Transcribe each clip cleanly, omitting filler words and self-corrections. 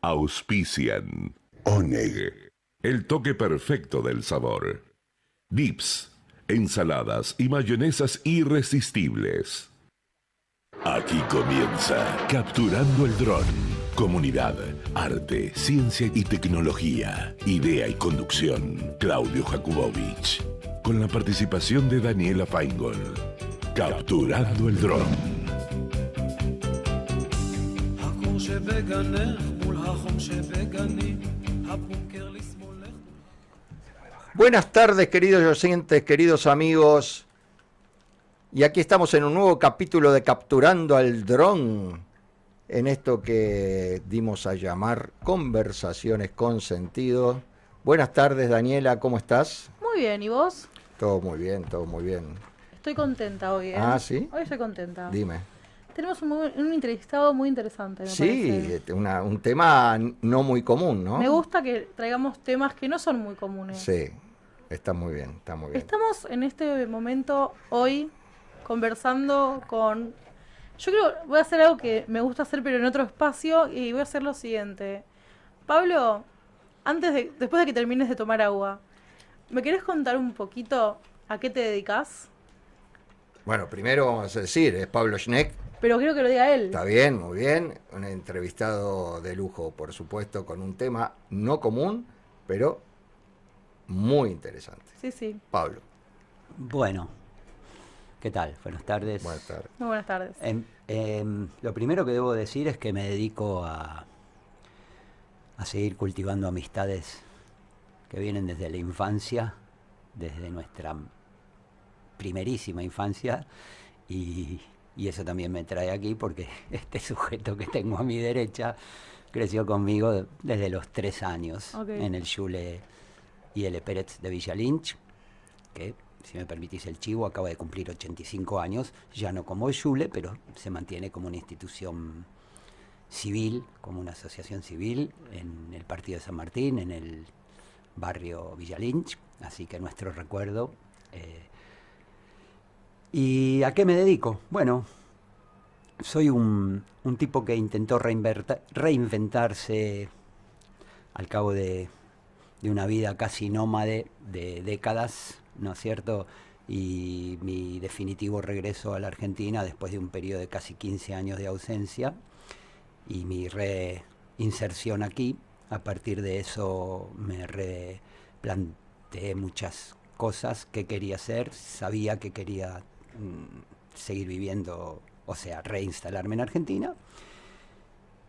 Auspician. Oneg, el toque perfecto del sabor. Dips, ensaladas y mayonesas irresistibles. Aquí comienza Capturando el Dron. Comunidad, arte, ciencia y tecnología. Idea y conducción, Claudio Jakubowicz. Con la participación de Daniela Feingold. Capturando el Dron. Buenas tardes, queridos oyentes, queridos amigos. Y aquí estamos en un nuevo capítulo de Capturando al Dron, en esto que dimos a llamar Conversaciones con Sentido. Buenas tardes, Daniela, ¿cómo estás? Muy bien, ¿y vos? Todo muy bien, todo muy bien. Estoy contenta hoy, ¿eh? Ah, ¿sí? Hoy estoy contenta. Dime. Tenemos un entrevistado muy interesante, me Sí, parece. un tema no muy común, ¿no? Me gusta que traigamos temas que no son muy comunes. Sí, está muy bien, está muy bien. Estamos en este momento, hoy, conversando con... Yo creo, voy a hacer algo que me gusta hacer, pero en otro espacio, y voy a hacer lo siguiente. Pablo, después de que termines de tomar agua, ¿me querés contar un poquito a qué te dedicas? Bueno, primero vamos a decir, es Pablo Schneck. Pero quiero que lo diga él. Está bien, muy bien. Un entrevistado de lujo, por supuesto, con un tema no común, pero muy interesante. Sí, sí. Pablo, Bueno, ¿qué tal? Buenas tardes. buenas tardes. Muy buenas tardes. Lo primero que debo decir es que me dedico a seguir cultivando amistades que vienen desde la infancia, desde nuestra primerísima infancia, y eso también me trae aquí porque este sujeto que tengo a mi derecha creció conmigo desde los 3 años en el Schule I.L. Pérez de Villa Lynch, que, si me permitís el chivo, acaba de cumplir 85 años, ya no como Schule, pero se mantiene como una institución civil, como una asociación civil en el Partido de San Martín, en el barrio Villa Lynch, así que nuestro recuerdo. ¿Y a qué me dedico? Bueno, soy un tipo que intentó reinventarse al cabo de una vida casi nómade de décadas, ¿no es cierto? Y mi definitivo regreso a la Argentina después de un periodo de casi 15 años de ausencia y mi reinserción aquí. A partir de eso me replanteé muchas cosas que quería hacer, sabía que quería seguir viviendo, o sea, reinstalarme en Argentina,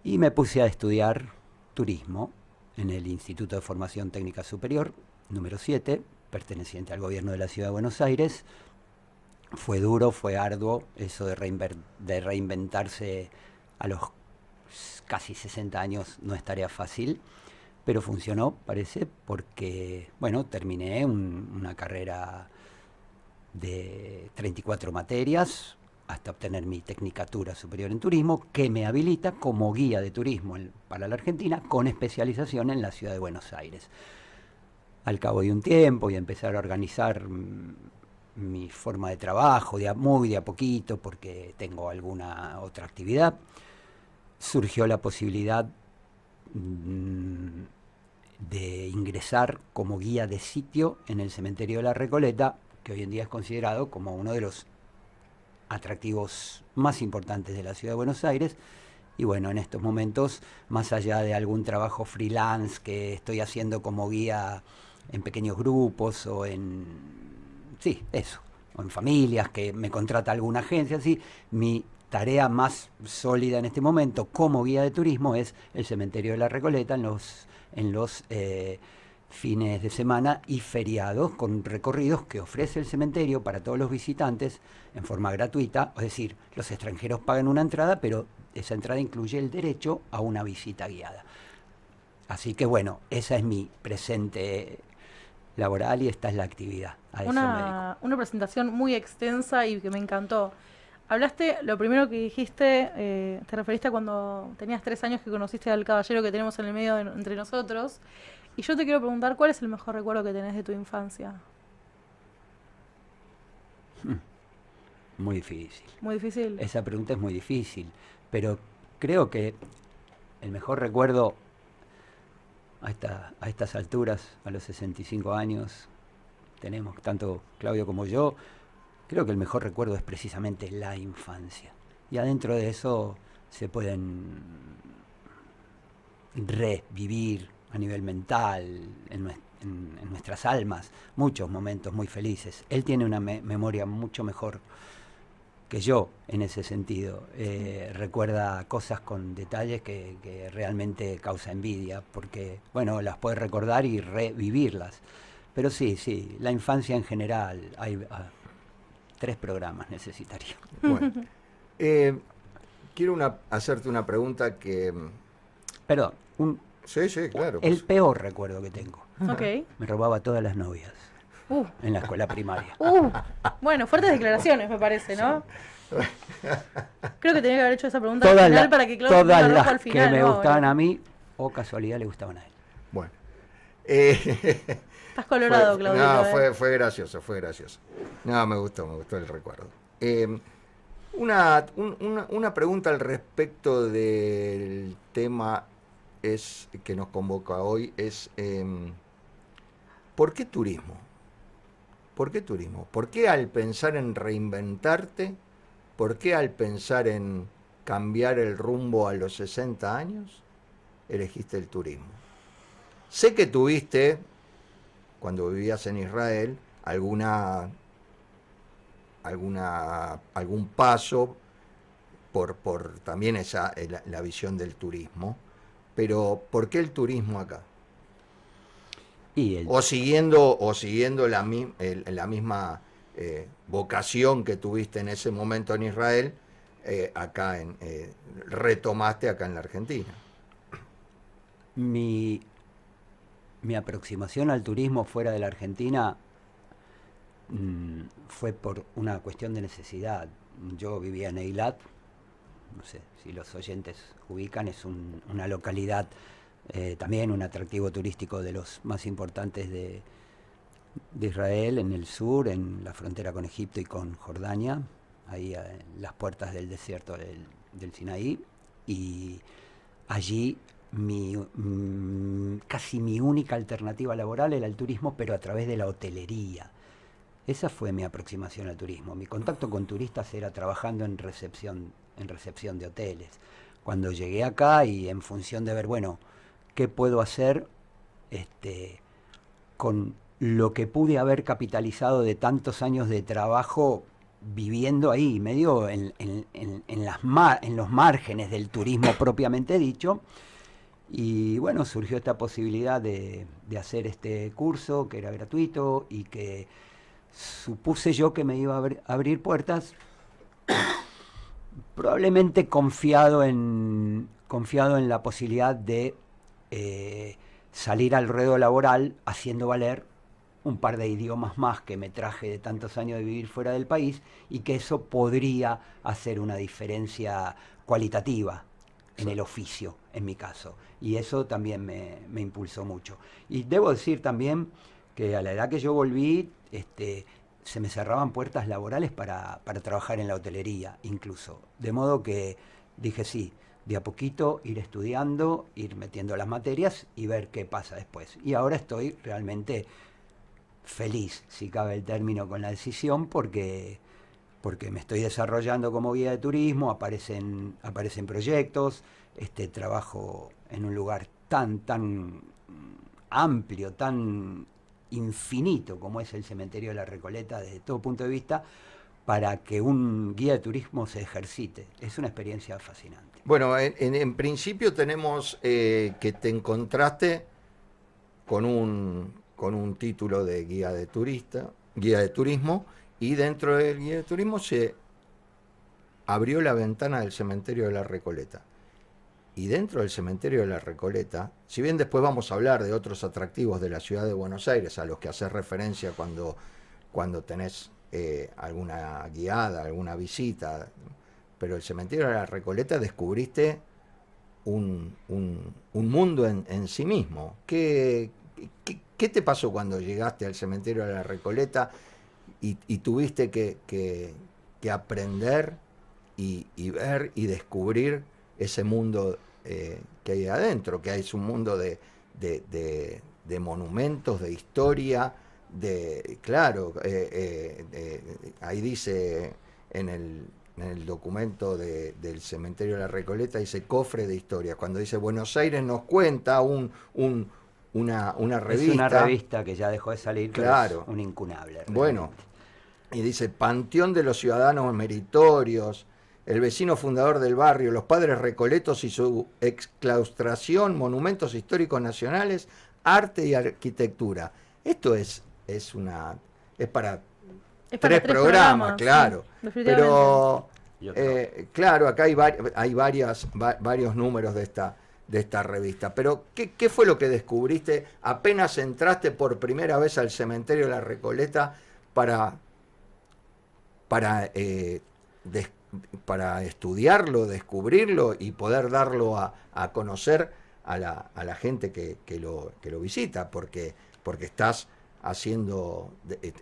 y me puse a estudiar turismo en el Instituto de Formación Técnica Superior, número 7, perteneciente al gobierno de la Ciudad de Buenos Aires. Fue duro, fue arduo, eso de reinventarse a los casi 60 años no es tarea fácil, pero funcionó, parece, porque, bueno, terminé una carrera de 34 materias hasta obtener mi Tecnicatura Superior en Turismo, que me habilita como guía de turismo para la Argentina, con especialización en la Ciudad de Buenos Aires. Al cabo de un tiempo y empezar a organizar mi forma de trabajo, muy de a poquito, porque tengo alguna otra actividad, surgió la posibilidad de ingresar como guía de sitio en el cementerio de la Recoleta, que hoy en día es considerado como uno de los atractivos más importantes de la Ciudad de Buenos Aires. Y bueno, en estos momentos, más allá de algún trabajo freelance que estoy haciendo como guía en pequeños grupos o en familias que me contrata alguna agencia, así, mi tarea más sólida en este momento como guía de turismo es el cementerio de la Recoleta en los fines de semana y feriados, con recorridos que ofrece el cementerio para todos los visitantes en forma gratuita. Es decir, los extranjeros pagan una entrada, pero esa entrada incluye el derecho a una visita guiada. Así que bueno, esa es mi presente laboral y esta es la actividad. A eso me dedico. Una presentación muy extensa y que me encantó. Hablaste, lo primero que dijiste, te referiste a cuando tenías 3 años que conociste al caballero que tenemos en el medio entre nosotros. Y yo te quiero preguntar, ¿cuál es el mejor recuerdo que tenés de tu infancia? Muy difícil. Muy difícil. Esa pregunta es muy difícil, pero creo que el mejor recuerdo a estas alturas, a los 65 años, tenemos, tanto Claudio como yo, creo que el mejor recuerdo es precisamente la infancia. Y adentro de eso se pueden revivir a nivel mental, en nuestras almas, muchos momentos muy felices. Él tiene una memoria mucho mejor que yo en ese sentido. Recuerda cosas con detalles que realmente causa envidia, porque, bueno, las puede recordar y revivirlas. Pero sí, la infancia en general, hay 3 programas necesitaría. Bueno, quiero hacerte una pregunta que... Perdón, Sí, claro. el peor recuerdo que tengo. Ok. Me robaba todas las novias Uh, en la escuela primaria. bueno, fuertes declaraciones me parece, ¿no? Creo que tenía que haber hecho esa pregunta al Todas, final para que Claudio todas ponga rojo las al final. que me ¿no? gustaban a mí, o casualidad le gustaban a él. Bueno. Estás colorado, Claudio. No, fue gracioso. No, me gustó el recuerdo. Una pregunta al respecto del tema que nos convoca hoy es ¿por qué turismo? ¿Por qué turismo? ¿Por qué al pensar en reinventarte? ¿Por qué al pensar en cambiar el rumbo a los 60 años elegiste el turismo? Sé que tuviste, cuando vivías en Israel, algún paso por también la visión del turismo, pero ¿por qué el turismo acá? O siguiendo la misma vocación que tuviste en ese momento en Israel, retomaste acá en la Argentina. Mi aproximación al turismo fuera de la Argentina fue por una cuestión de necesidad. Yo vivía en Eilat, no sé si los oyentes ubican, es una localidad, también un atractivo turístico de los más importantes de Israel, en el sur, en la frontera con Egipto y con Jordania, ahí en las puertas del desierto del Sinaí, y allí casi mi única alternativa laboral era el turismo, pero a través de la hotelería. Esa fue mi aproximación al turismo. Mi contacto con turistas era trabajando en recepción de hoteles. Cuando llegué acá y en función de ver, bueno, ¿qué puedo hacer con lo que pude haber capitalizado de tantos años de trabajo viviendo ahí, medio en los márgenes del turismo propiamente dicho? Y bueno, surgió esta posibilidad de hacer este curso, que era gratuito y que supuse yo que me iba a abrir puertas, probablemente confiado en la posibilidad de salir al ruedo laboral haciendo valer un par de idiomas más que me traje de tantos años de vivir fuera del país, y que eso podría hacer una diferencia cualitativa en el oficio, en mi caso. Y eso también me impulsó mucho. Y debo decir también que a la edad que yo volví, se me cerraban puertas laborales para trabajar en la hotelería, incluso. De modo que dije sí, de a poquito ir estudiando, ir metiendo las materias y ver qué pasa después. Y ahora estoy realmente feliz, si cabe el término, con la decisión, porque me estoy desarrollando como guía de turismo, aparecen proyectos, trabajo en un lugar tan amplio, tan infinito como es el cementerio de la Recoleta desde todo punto de vista, para que un guía de turismo se ejercite. Es una experiencia fascinante. Bueno, en principio tenemos que te encontraste con un título de guía de turismo, y dentro del guía de turismo se abrió la ventana del cementerio de la Recoleta. Y dentro del cementerio de la Recoleta, si bien después vamos a hablar de otros atractivos de la ciudad de Buenos Aires a los que haces referencia cuando tenés alguna guiada, alguna visita, pero el cementerio de la Recoleta descubriste un mundo en sí mismo. ¿Qué te pasó cuando llegaste al cementerio de la Recoleta y tuviste que aprender y ver y descubrir ese mundo que hay adentro, que es un mundo de de monumentos, de historia, claro, ahí dice en el documento del cementerio de la Recoleta, dice cofre de historia. Cuando dice Buenos Aires nos cuenta una revista. Es una revista que ya dejó de salir, claro, pero es un incunable. Realmente. Bueno, y dice Panteón de los Ciudadanos Meritorios, el vecino fundador del barrio, los padres recoletos y su exclaustración, monumentos históricos nacionales, arte y arquitectura. Esto es para tres programas, claro. Sí, pero claro, acá hay varios números de esta revista. Pero ¿qué fue lo que descubriste apenas entraste por primera vez al cementerio de la Recoleta para estudiarlo, descubrirlo y poder darlo a conocer a la gente que lo visita? Porque estás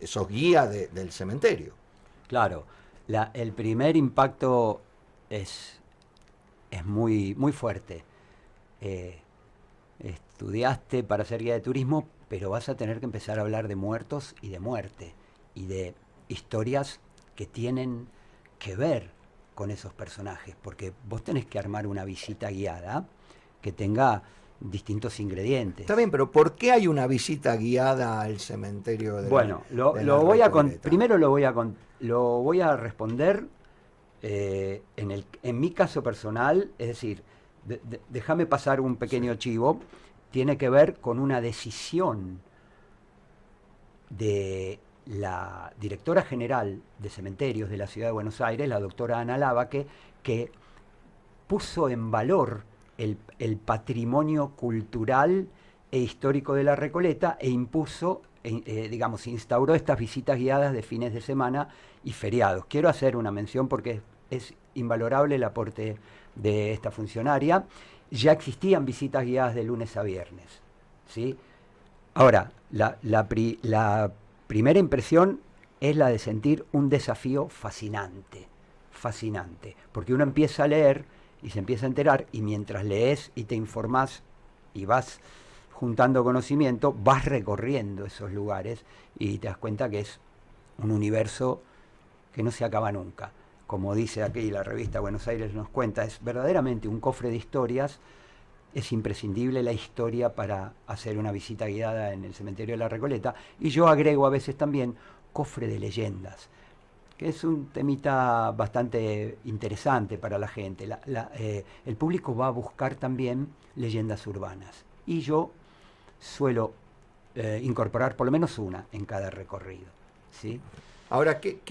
sos guía del cementerio. Claro, el primer impacto es muy, muy fuerte. Estudiaste para ser guía de turismo, pero vas a tener que empezar a hablar de muertos y de muerte y de historias que tienen que ver con esos personajes, porque vos tenés que armar una visita guiada que tenga distintos ingredientes. Está bien, pero ¿por qué hay una visita guiada al cementerio de Bueno, primero lo voy a responder en mi caso personal, es decir, déjame pasar un pequeño chivo, tiene que ver con una decisión de la directora general de cementerios de la Ciudad de Buenos Aires, la doctora Ana Lavaque, que puso en valor el patrimonio cultural e histórico de la Recoleta e instauró estas visitas guiadas de fines de semana y feriados. Quiero hacer una mención porque es invalorable el aporte de esta funcionaria. Ya existían visitas guiadas de lunes a viernes, ¿sí? Ahora, la primera impresión es la de sentir un desafío fascinante, porque uno empieza a leer y se empieza a enterar, y mientras lees y te informás y vas juntando conocimiento, vas recorriendo esos lugares y te das cuenta que es un universo que no se acaba nunca. Como dice aquí la revista Buenos Aires nos cuenta, es verdaderamente un cofre de historias. Es imprescindible la historia para hacer una visita guiada en el cementerio de la Recoleta, y yo agrego a veces también cofre de leyendas, que es un temita bastante interesante para la gente. El público va a buscar también leyendas urbanas, y yo suelo incorporar por lo menos una en cada recorrido, ¿sí? Ahora, ¿qué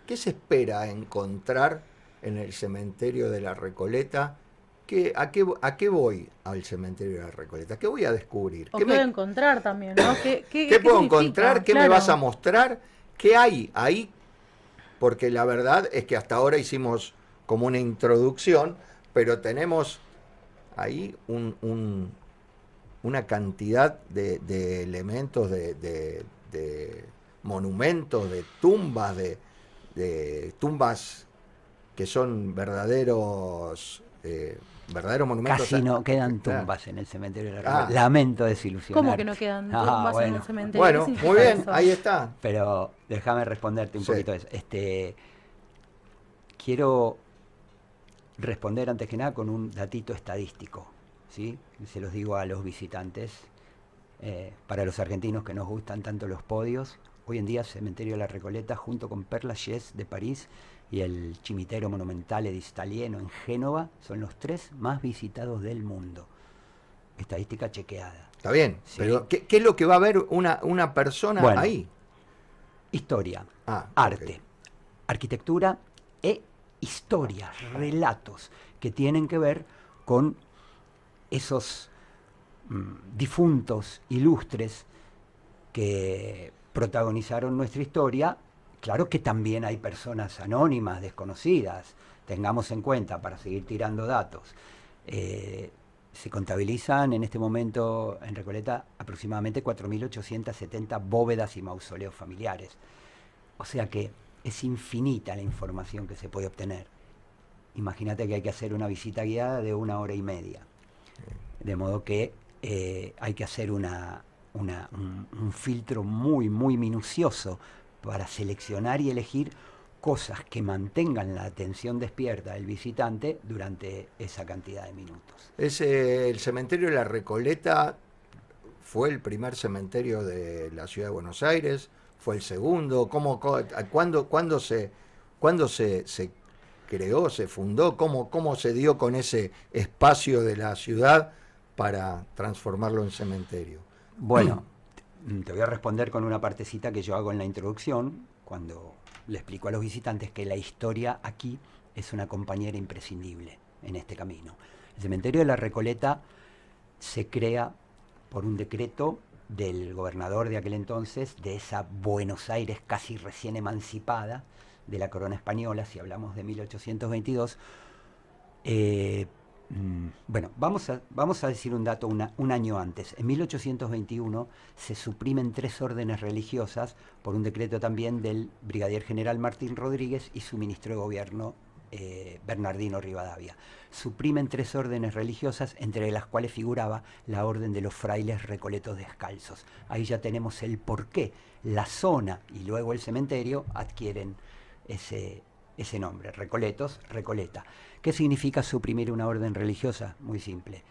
se espera encontrar en el cementerio de la Recoleta? ¿A qué voy al cementerio de la Recoleta? ¿Qué voy a descubrir? ¿Qué voy a encontrar también, ¿no? ¿Qué puedo encontrar? ¿Qué claro. me vas a mostrar? ¿Qué hay ahí? Porque la verdad es que hasta ahora hicimos como una introducción, pero tenemos ahí una cantidad de elementos, de monumentos, de tumbas que son verdaderos monumentos. Casi no quedan tumbas en el cementerio de la Recoleta. Lamento desilusionar. ¿Cómo que no quedan tumbas en el cementerio? Bueno, muy bien, ahí está. Pero déjame responderte un poquito eso. Quiero responder antes que nada con un datito estadístico, ¿sí? Se los digo a los visitantes. Para los argentinos que nos gustan tanto los podios, hoy en día el cementerio de la Recoleta, junto con Père Lachaise de París y el Cimitero Monumentale di Stalieno en Génova, son los 3 más visitados del mundo. Estadística chequeada. Está bien, ¿sí? Pero ¿qué es lo que va a ver una persona ahí? Historia, arte, arquitectura e historias, relatos que tienen que ver con esos difuntos ilustres que protagonizaron nuestra historia. Claro que también hay personas anónimas, desconocidas. Tengamos en cuenta, para seguir tirando datos, se contabilizan en este momento en Recoleta aproximadamente 4.870 bóvedas y mausoleos familiares. O sea que es infinita la información que se puede obtener. Imagínate que hay que hacer una visita guiada de 1 hora y media. De modo que hay que hacer un filtro muy, muy minucioso para seleccionar y elegir cosas que mantengan la atención despierta del visitante durante esa cantidad de minutos. El cementerio de la Recoleta fue el primer cementerio de la ciudad de Buenos Aires, fue el segundo. ¿Cuándo se creó, se fundó? ¿Cómo se dio con ese espacio de la ciudad para transformarlo en cementerio? Bueno, te voy a responder con una partecita que yo hago en la introducción, cuando le explico a los visitantes que la historia aquí es una compañera imprescindible en este camino. El cementerio de la Recoleta se crea por un decreto del gobernador de aquel entonces, de esa Buenos Aires casi recién emancipada de la corona española, si hablamos de 1822. Bueno, vamos a decir un dato un año antes. En 1821 se suprimen 3 órdenes religiosas por un decreto también del brigadier general Martín Rodríguez y su ministro de gobierno, Bernardino Rivadavia. Suprimen 3 órdenes religiosas, entre las cuales figuraba la orden de los frailes recoletos descalzos. Ahí ya tenemos el porqué. La zona y luego el cementerio adquieren ese nombre, Recoletos, Recoleta. ¿Qué significa suprimir una orden religiosa? Muy simple.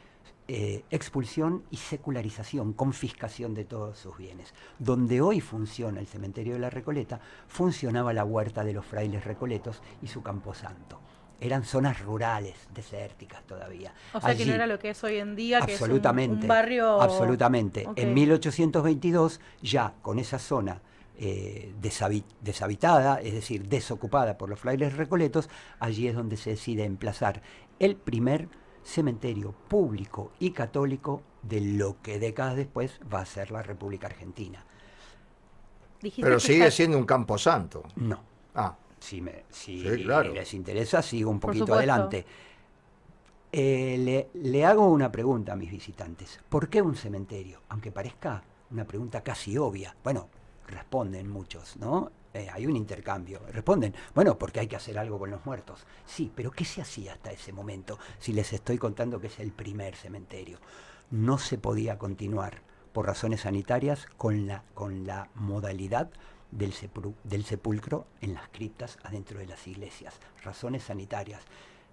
Expulsión y secularización, confiscación de todos sus bienes. Donde hoy funciona el cementerio de la Recoleta, funcionaba la huerta de los frailes recoletos y su camposanto. Eran zonas rurales, desérticas todavía. O sea, allí, que no era lo que es hoy en día, que es un barrio... Absolutamente. Okay. En 1822, ya con esa zona deshabitada, es decir, desocupada por los frailes recoletos, allí es donde se decide emplazar el primer cementerio público y católico de lo que décadas después va a ser la República Argentina. Pero sigue siendo un camposanto. No. Ah. Si sí, claro. Les interesa, sigo un poquito adelante. Le hago una pregunta a mis visitantes. ¿Por qué un cementerio? Aunque parezca una pregunta casi obvia. Bueno, responden muchos, ¿no? Hay un intercambio. Responden, bueno, porque hay que hacer algo con los muertos. Sí, pero ¿qué se hacía hasta ese momento? Si les estoy contando que es el primer cementerio. No se podía continuar por razones sanitarias con la modalidad del sepulcro en las criptas adentro de las iglesias. Razones sanitarias.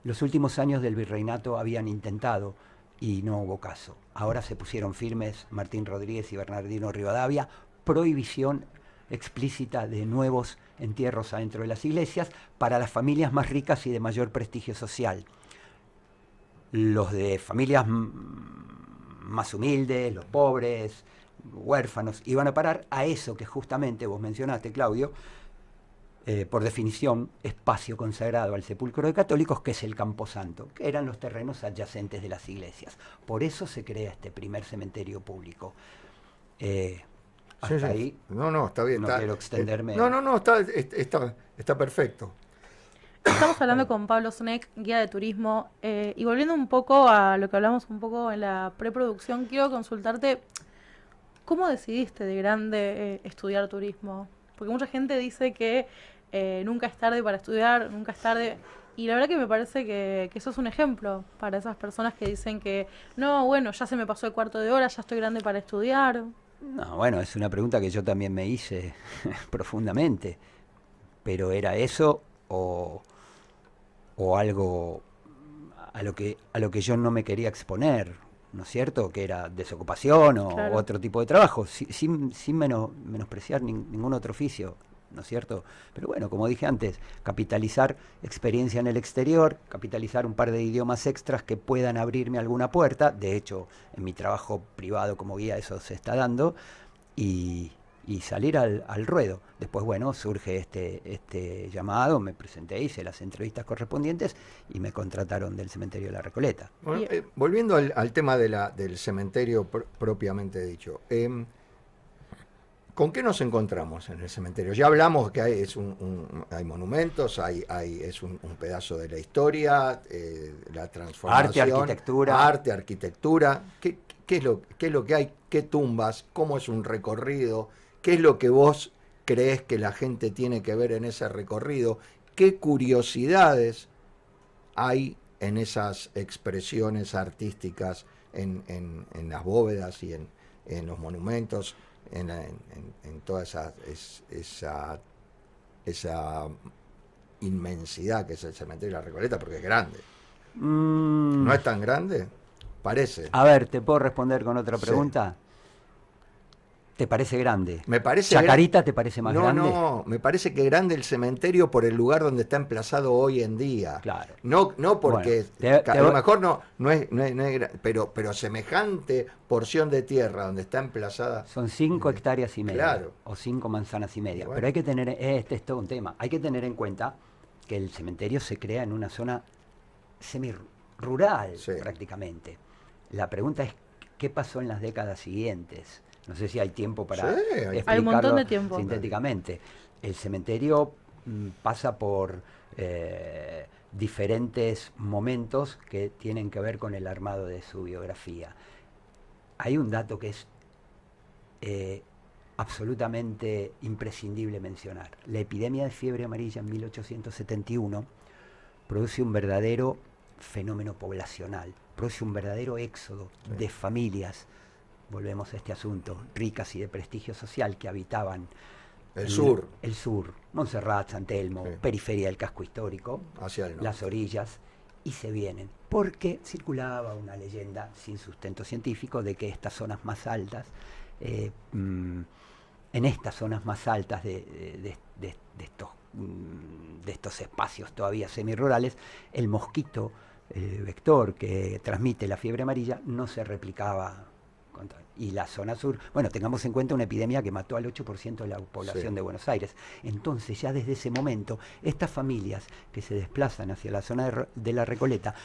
Los últimos años del virreinato habían intentado y no hubo caso. Ahora se pusieron firmes Martín Rodríguez y Bernardino Rivadavia, prohibición explícita de nuevos entierros adentro de las iglesias para las familias más ricas y de mayor prestigio social. Los de familias más humildes, los pobres, huérfanos, iban a parar a eso que justamente vos mencionaste, Claudio, por definición, espacio consagrado al sepulcro de católicos, que es el Camposanto, que eran los terrenos adyacentes de las iglesias. Por eso se crea este primer cementerio público. Hasta ahí. No, está bien. No quiero extenderme. Está perfecto. Estamos hablando con Pablo Sneck, guía de turismo, y volviendo un poco a lo que hablamos un poco en la preproducción, quiero consultarte, ¿cómo decidiste de grande estudiar turismo? Porque mucha gente dice que nunca es tarde para estudiar, nunca es tarde, y la verdad que me parece que eso es un ejemplo para esas personas que dicen que no, bueno, ya se me pasó el cuarto de hora, ya estoy grande para estudiar. No, bueno, es una pregunta que yo también me hice profundamente, pero ¿era eso o algo a lo que yo no me quería exponer, ¿no es cierto? Que era desocupación o claro, otro tipo de trabajo, sin menospreciar ningún otro oficio, ¿no es cierto? Pero bueno, como dije antes, capitalizar experiencia en el exterior, capitalizar un par de idiomas extras que puedan abrirme alguna puerta. De hecho, en mi trabajo privado como guía eso se está dando, y salir al ruedo. Después, bueno, surge este llamado, me presenté, hice las entrevistas correspondientes y me contrataron del cementerio de la Recoleta. Bueno, volviendo al tema del cementerio propiamente dicho, ¿con qué nos encontramos en el cementerio? Ya hablamos que hay monumentos, es un pedazo de la historia, la transformación. Arte, arquitectura. ¿Qué es lo que hay? ¿Qué tumbas? ¿Cómo es un recorrido? ¿Qué es lo que vos crees que la gente tiene que ver en ese recorrido? ¿Qué curiosidades hay en esas expresiones artísticas en las bóvedas y en los monumentos, en toda esa inmensidad que es el cementerio de la Recoleta, porque es grande. ¿No es tan grande? Parece. A ver, ¿te puedo responder con otra Sí. pregunta? ¿Te parece grande? Me parece ¿Chacarita te parece más grande? No, me parece que grande el cementerio por el lugar donde está emplazado hoy en día. Claro. No porque Bueno, a lo mejor no es pero semejante porción de tierra donde está emplazada. Son 5 hectáreas y media. Claro. O 5 manzanas y media. Bueno. Pero hay que tener, este es todo un tema, hay que tener en cuenta que el cementerio se crea en una zona semi-rural, Sí. prácticamente. La pregunta es, ¿qué pasó en las décadas siguientes? No sé si hay tiempo para Sí, hay explicarlo Hay un montón de tiempo. sintéticamente. El cementerio pasa por diferentes momentos que tienen que ver con el armado de su biografía. Hay un dato que es absolutamente imprescindible mencionar. La epidemia de fiebre amarilla en 1871 produce un verdadero fenómeno poblacional, produce un verdadero éxodo de familias, volvemos a este asunto, ricas y de prestigio social que habitaban El sur. el sur, Montserrat, San Telmo, Sí. periferia del casco histórico, Hacia el norte. las orillas, y se vienen, porque circulaba una leyenda sin sustento científico de que estas zonas más altas, en estas zonas más altas de estos espacios todavía semirurales, el mosquito, el vector que transmite la fiebre amarilla, no se replicaba. Y la zona sur, bueno, tengamos en cuenta una epidemia que mató al 8% de la población Sí. de Buenos Aires. Entonces, ya desde ese momento, estas familias que se desplazan hacia la zona de la Recoleta,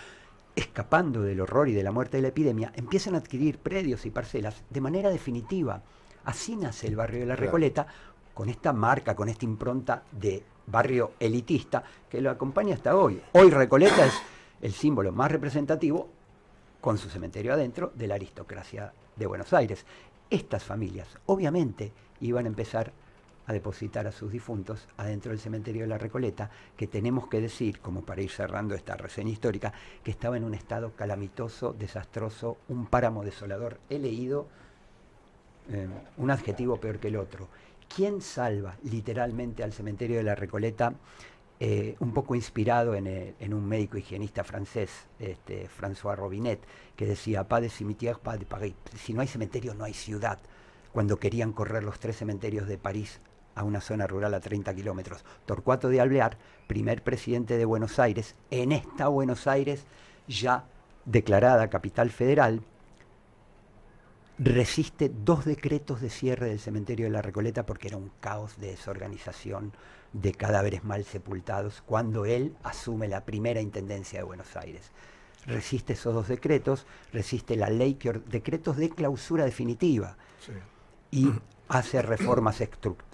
escapando del horror y de la muerte de la epidemia, empiezan a adquirir predios y parcelas de manera definitiva. Así nace el barrio de la Claro. Recoleta, con esta marca, con esta impronta de barrio elitista que lo acompaña hasta hoy. Hoy Recoleta es el símbolo más representativo, con su cementerio adentro, de la aristocracia de Buenos Aires. Estas familias, obviamente, iban a empezar a depositar a sus difuntos adentro del cementerio de la Recoleta, que tenemos que decir, como para ir cerrando esta reseña histórica, que estaba en un estado calamitoso, desastroso, un páramo desolador. He leído un adjetivo peor que el otro. ¿Quién salva literalmente al cementerio de la Recoleta? Un poco inspirado en un médico higienista francés, François Robinet, que decía, pas de cimetière, pas de Paris. Si no hay cementerio, no hay ciudad. Cuando querían correr los 3 cementerios de París a una zona rural a 30 kilómetros. Torcuato de Alvear, primer presidente de Buenos Aires, en esta Buenos Aires ya declarada capital federal, resiste 2 decretos de cierre del cementerio de la Recoleta porque era un caos de desorganización, de cadáveres mal sepultados, cuando él asume la primera intendencia de Buenos Aires. Resiste esos 2 decretos, resiste la ley, decretos de clausura definitiva, Sí. y hace reformas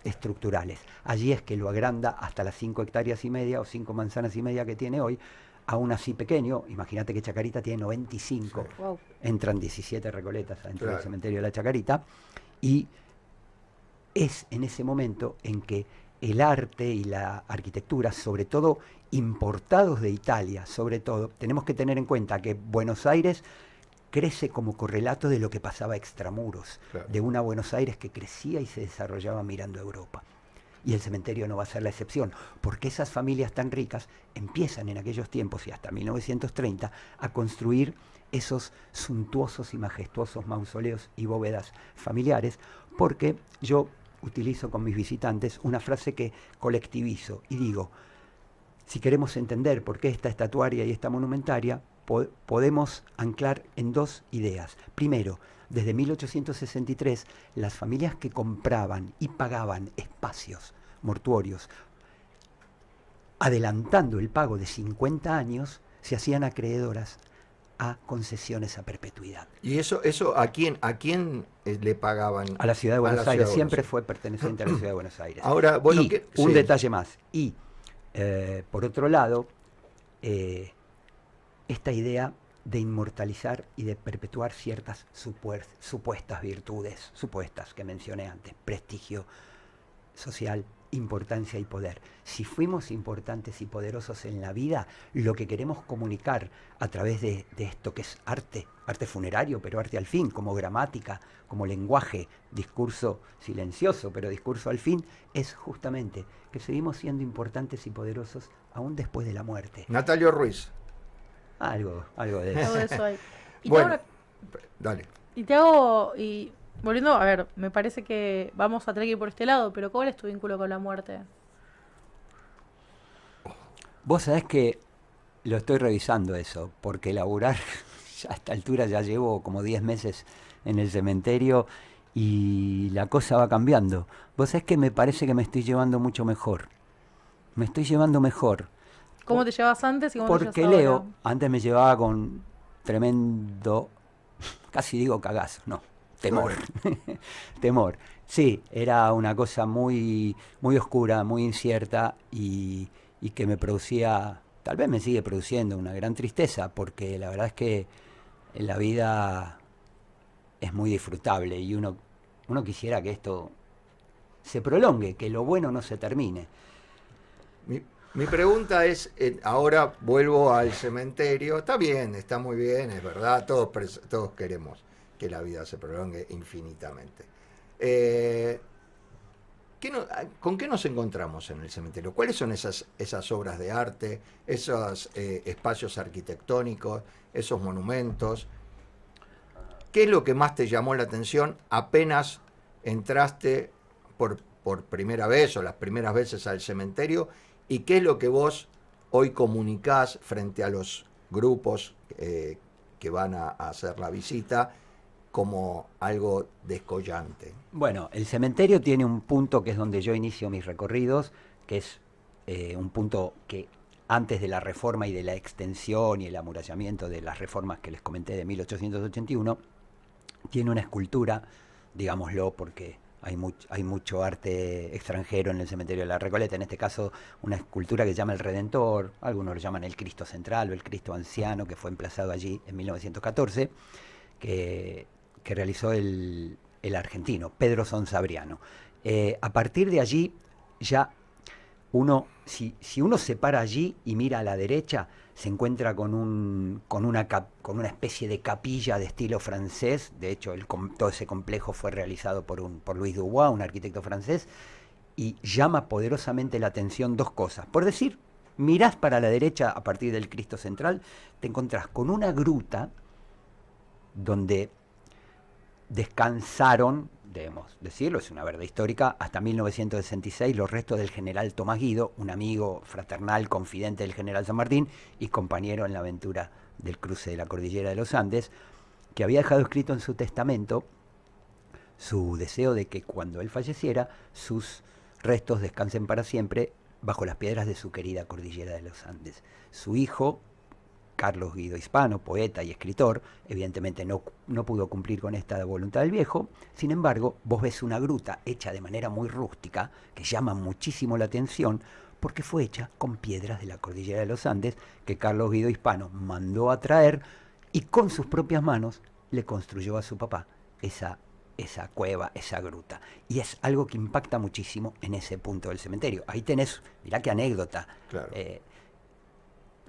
estructurales. Allí es que lo agranda hasta las 5 hectáreas y media o 5 manzanas y media que tiene hoy, aún así pequeño. Imagínate que Chacarita tiene 95. Sí. Wow. Entran 17 Recoletas dentro Claro. del cementerio de la Chacarita, y es en ese momento en que el arte y la arquitectura, sobre todo importados de Italia, sobre todo, tenemos que tener en cuenta que Buenos Aires crece como correlato de lo que pasaba extramuros, Claro. de una Buenos Aires que crecía y se desarrollaba mirando a Europa. Y el cementerio no va a ser la excepción, porque esas familias tan ricas empiezan en aquellos tiempos y hasta 1930 a construir esos suntuosos y majestuosos mausoleos y bóvedas familiares, porque yo utilizo con mis visitantes una frase que colectivizo y digo, si queremos entender por qué esta estatuaria y esta monumentaria, podemos anclar en 2 ideas. Primero, desde 1863, las familias que compraban y pagaban espacios mortuorios, adelantando el pago de 50 años, se hacían acreedoras a concesiones a perpetuidad. ¿Y eso a quién le pagaban? A la ciudad de A Buenos la ciudad Aires, de siempre Buenos fue perteneciente a la ciudad de Buenos Aires. Ahora, bueno, y un sí. detalle más, y por otro lado, esta idea de inmortalizar y de perpetuar ciertas supuestas virtudes, supuestas que mencioné antes, prestigio social, importancia y poder. Si fuimos importantes y poderosos en la vida, lo que queremos comunicar a través de esto que es arte funerario, pero arte al fin, como gramática, como lenguaje, discurso silencioso, pero discurso al fin, es justamente que seguimos siendo importantes y poderosos aún después de la muerte. Natalio Ruiz. Algo de Algo eso. de eso hay. Y Bueno, te hago dale. y volviendo, a ver, me parece que vamos a tener que ir por este lado, pero ¿cuál es tu vínculo con la muerte? Vos sabés que lo estoy revisando eso, porque laburar, ya a esta altura ya llevo como 10 meses en el cementerio y la cosa va cambiando. Vos sabés que me parece que me estoy llevando mucho mejor. Me estoy llevando mejor. ¿Cómo te llevas antes y cómo te Porque llevas Leo, ahora? antes me llevaba con tremendo, casi digo cagazo, no, temor. Temor. Sí, era una cosa muy, muy oscura, muy incierta y que me producía, tal vez me sigue produciendo una gran tristeza, porque la verdad es que la vida es muy disfrutable y uno quisiera que esto se prolongue, que lo bueno no se termine. Mi pregunta es, ahora vuelvo al cementerio. Está bien, está muy bien, es verdad, todos queremos que la vida se prolongue infinitamente. Eh, ¿Con qué nos encontramos en el cementerio? ¿Cuáles son esas obras de arte, esos espacios arquitectónicos, esos monumentos? ¿Qué es lo que más te llamó la atención apenas entraste por primera vez o las primeras veces al cementerio? ¿Y qué es lo que vos hoy comunicás frente a los grupos que van a hacer la visita como algo descollante? Bueno, el cementerio tiene un punto que es donde yo inicio mis recorridos, que es un punto que antes de la reforma y de la extensión y el amurallamiento de las reformas que les comenté de 1881, tiene una escultura, digámoslo, porque hay mucho arte extranjero en el cementerio de la Recoleta, en este caso una escultura que se llama el Redentor, algunos lo llaman el Cristo Central o el Cristo Anciano, que fue emplazado allí en 1914, que realizó el argentino, Pedro Sonsabriano. A partir de allí, ya si uno se para allí y mira a la derecha, se encuentra con una especie de capilla de estilo francés. De hecho, todo ese complejo fue realizado por Louis Dubois, un arquitecto francés, y llama poderosamente la atención dos cosas. Por decir, mirás para la derecha a partir del Cristo Central, te encontrás con una gruta donde descansaron, debemos decirlo, es una verdad histórica, hasta 1966 los restos del general Tomás Guido, un amigo fraternal, confidente del general San Martín y compañero en la aventura del cruce de la cordillera de los Andes, que había dejado escrito en su testamento su deseo de que cuando él falleciera, sus restos descansen para siempre bajo las piedras de su querida cordillera de los Andes. Su hijo, Carlos Guido Hispano, poeta y escritor, evidentemente no pudo cumplir con esta voluntad del viejo. Sin embargo, vos ves una gruta hecha de manera muy rústica, que llama muchísimo la atención, porque fue hecha con piedras de la cordillera de los Andes, que Carlos Guido Hispano mandó a traer y con sus propias manos le construyó a su papá esa cueva, esa gruta. Y es algo que impacta muchísimo en ese punto del cementerio. Ahí tenés, mirá qué anécdota. Claro.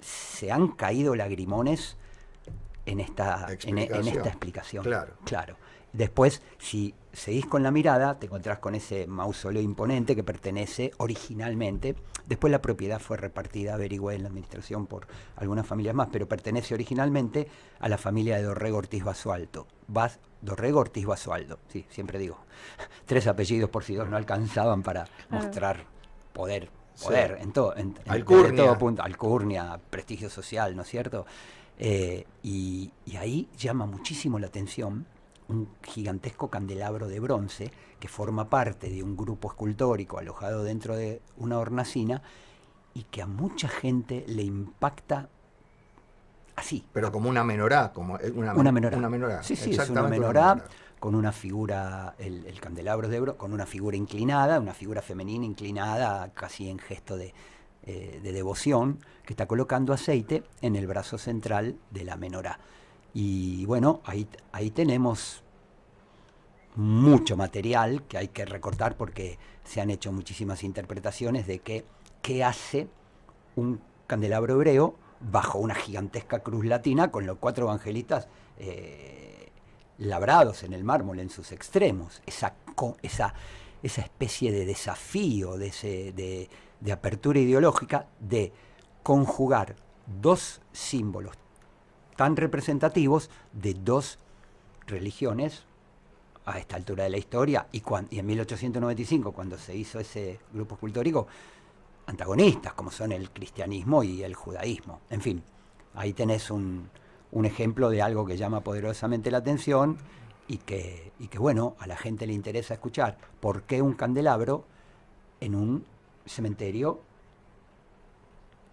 Se han caído lagrimones en esta explicación. Claro. Después, si seguís con la mirada, te encontrás con ese mausoleo imponente que pertenece originalmente. Después la propiedad fue repartida, averigüé en la administración por algunas familias más, pero pertenece originalmente a la familia de Dorrego Ortiz Basualdo. Dorrego Ortiz Basualdo, sí, siempre digo. 3 apellidos por si 2 no alcanzaban para mostrar poder, Sí. en todo punto, alcurnia, prestigio social, ¿no es cierto? Y ahí llama muchísimo la atención un gigantesco candelabro de bronce que forma parte de un grupo escultórico alojado dentro de una hornacina y que a mucha gente le impacta así. Pero como una menorá, Una menorá. Una menorá. Sí, es una menorá con una figura, el candelabro de bronce, con una figura inclinada, una figura femenina inclinada, casi en gesto de devoción, que está colocando aceite en el brazo central de la menorá. Y bueno, ahí tenemos mucho material que hay que recortar porque se han hecho muchísimas interpretaciones de qué hace un candelabro hebreo bajo una gigantesca cruz latina con los 4 evangelistas labrados en el mármol en sus extremos. Esa especie de desafío, de apertura ideológica, de conjugar 2 símbolos tan representativos de 2 religiones a esta altura de la historia, y en 1895, cuando se hizo ese grupo escultórico, antagonistas, como son el cristianismo y el judaísmo. En fin, ahí tenés un ejemplo de algo que llama poderosamente la atención y que, bueno, a la gente le interesa escuchar. ¿Por qué un candelabro en un cementerio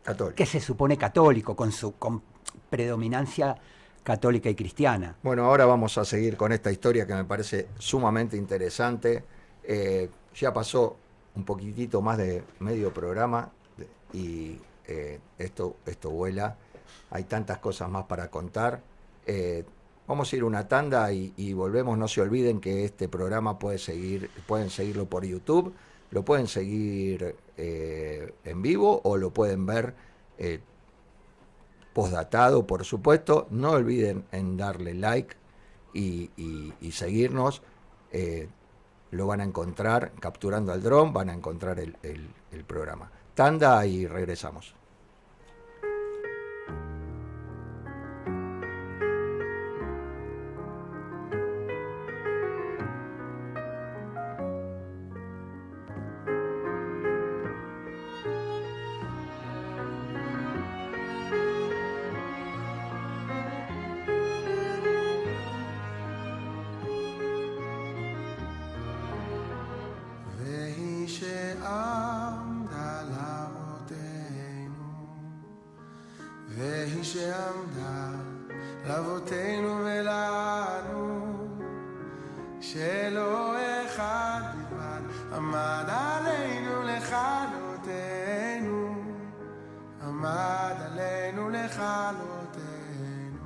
Católico, que se supone católico, con predominancia católica y cristiana? Bueno, ahora vamos a seguir con esta historia que me parece sumamente interesante. Ya pasó un poquitito más de medio programa y esto vuela. Hay tantas cosas más para contar. Vamos a ir una tanda y volvemos. No se olviden que este programa pueden seguirlo por YouTube, lo pueden seguir en vivo o lo pueden ver postdatado, por supuesto. No olviden en darle like y seguirnos. Lo van a encontrar capturando al dron, van a encontrar el programa. Tanda y regresamos. שעמדה לאבותינו ולנו, שלא אחד בלבד עמד עלינו לכלותנו, עמד עלינו לכלותנו,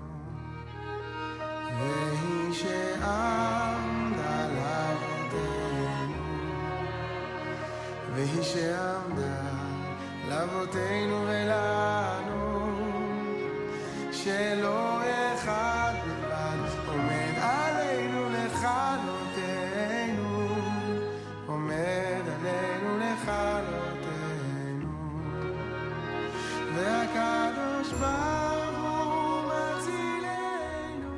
והיא שעמדה לאבותינו, והיא שעמדה לאבותינו ולנו, שלא אחד בלבד עומד עלינו לכלותנו, עומד עלינו לכלותנו, והקדוש ברוך הוא מצילנו,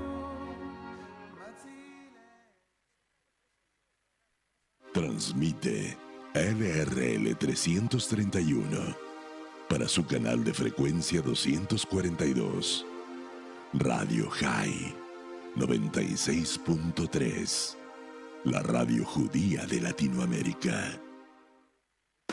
מצילנו. Transmite LRL 331 para su canal de frecuencia 242. Radio High 96.3, la radio judía de Latinoamérica.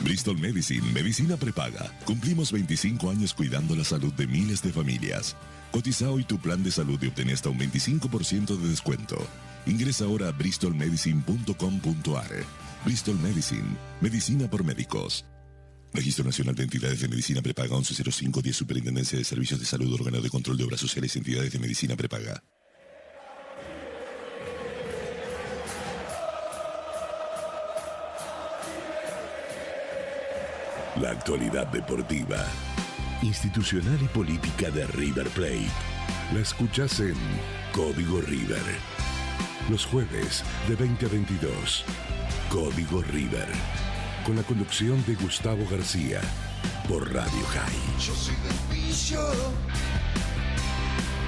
Bristol Medicine, medicina prepaga. Cumplimos 25 años cuidando la salud de miles de familias. Cotiza hoy tu plan de salud y obtén hasta un 25% de descuento. Ingresa ahora a bristolmedicine.com.ar. Bristol Medicine, medicina por médicos. Registro Nacional de Entidades de Medicina Prepaga 110510, Superintendencia de Servicios de Salud, Órgano de Control de Obras Sociales y Entidades de Medicina Prepaga. La actualidad deportiva, institucional y política de River Plate. La escuchás en Código River. Los jueves de 20 a 22. Código River. Con la conducción de Gustavo García por Radio High. Yo soy del vicio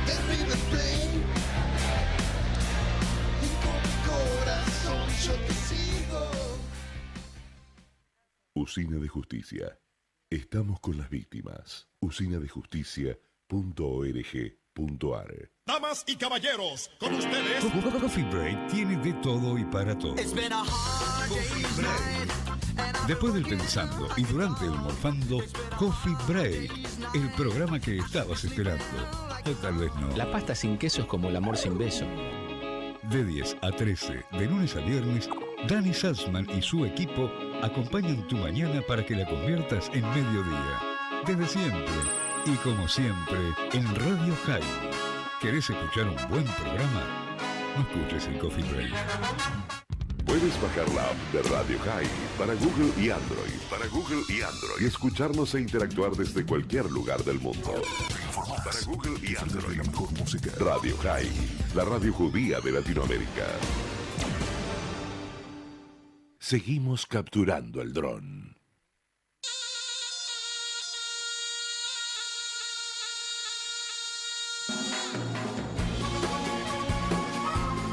de River Plate y con mi corazón yo te sigo. Usina de Justicia. Estamos con las víctimas. usinadejusticia.org.ar. Damas y caballeros, con ustedes Coffee Break tiene de todo y para todos. Coffee Break. Después del pensando y durante el morfando, Coffee Break, el programa que estabas esperando. O tal vez no. La pasta sin queso es como el amor sin beso. De 10 a 13, de lunes a viernes, Dani Salzman y su equipo acompañan tu mañana para que la conviertas en mediodía. Desde siempre y como siempre en Radio High. ¿Querés escuchar un buen programa? no escuches el Coffee Break. Puedes bajar la app de Radio High para Google y Android. Y escucharnos e interactuar desde cualquier lugar del mundo. Para Google y Android. Radio High, la radio judía de Latinoamérica. Seguimos capturando el dron.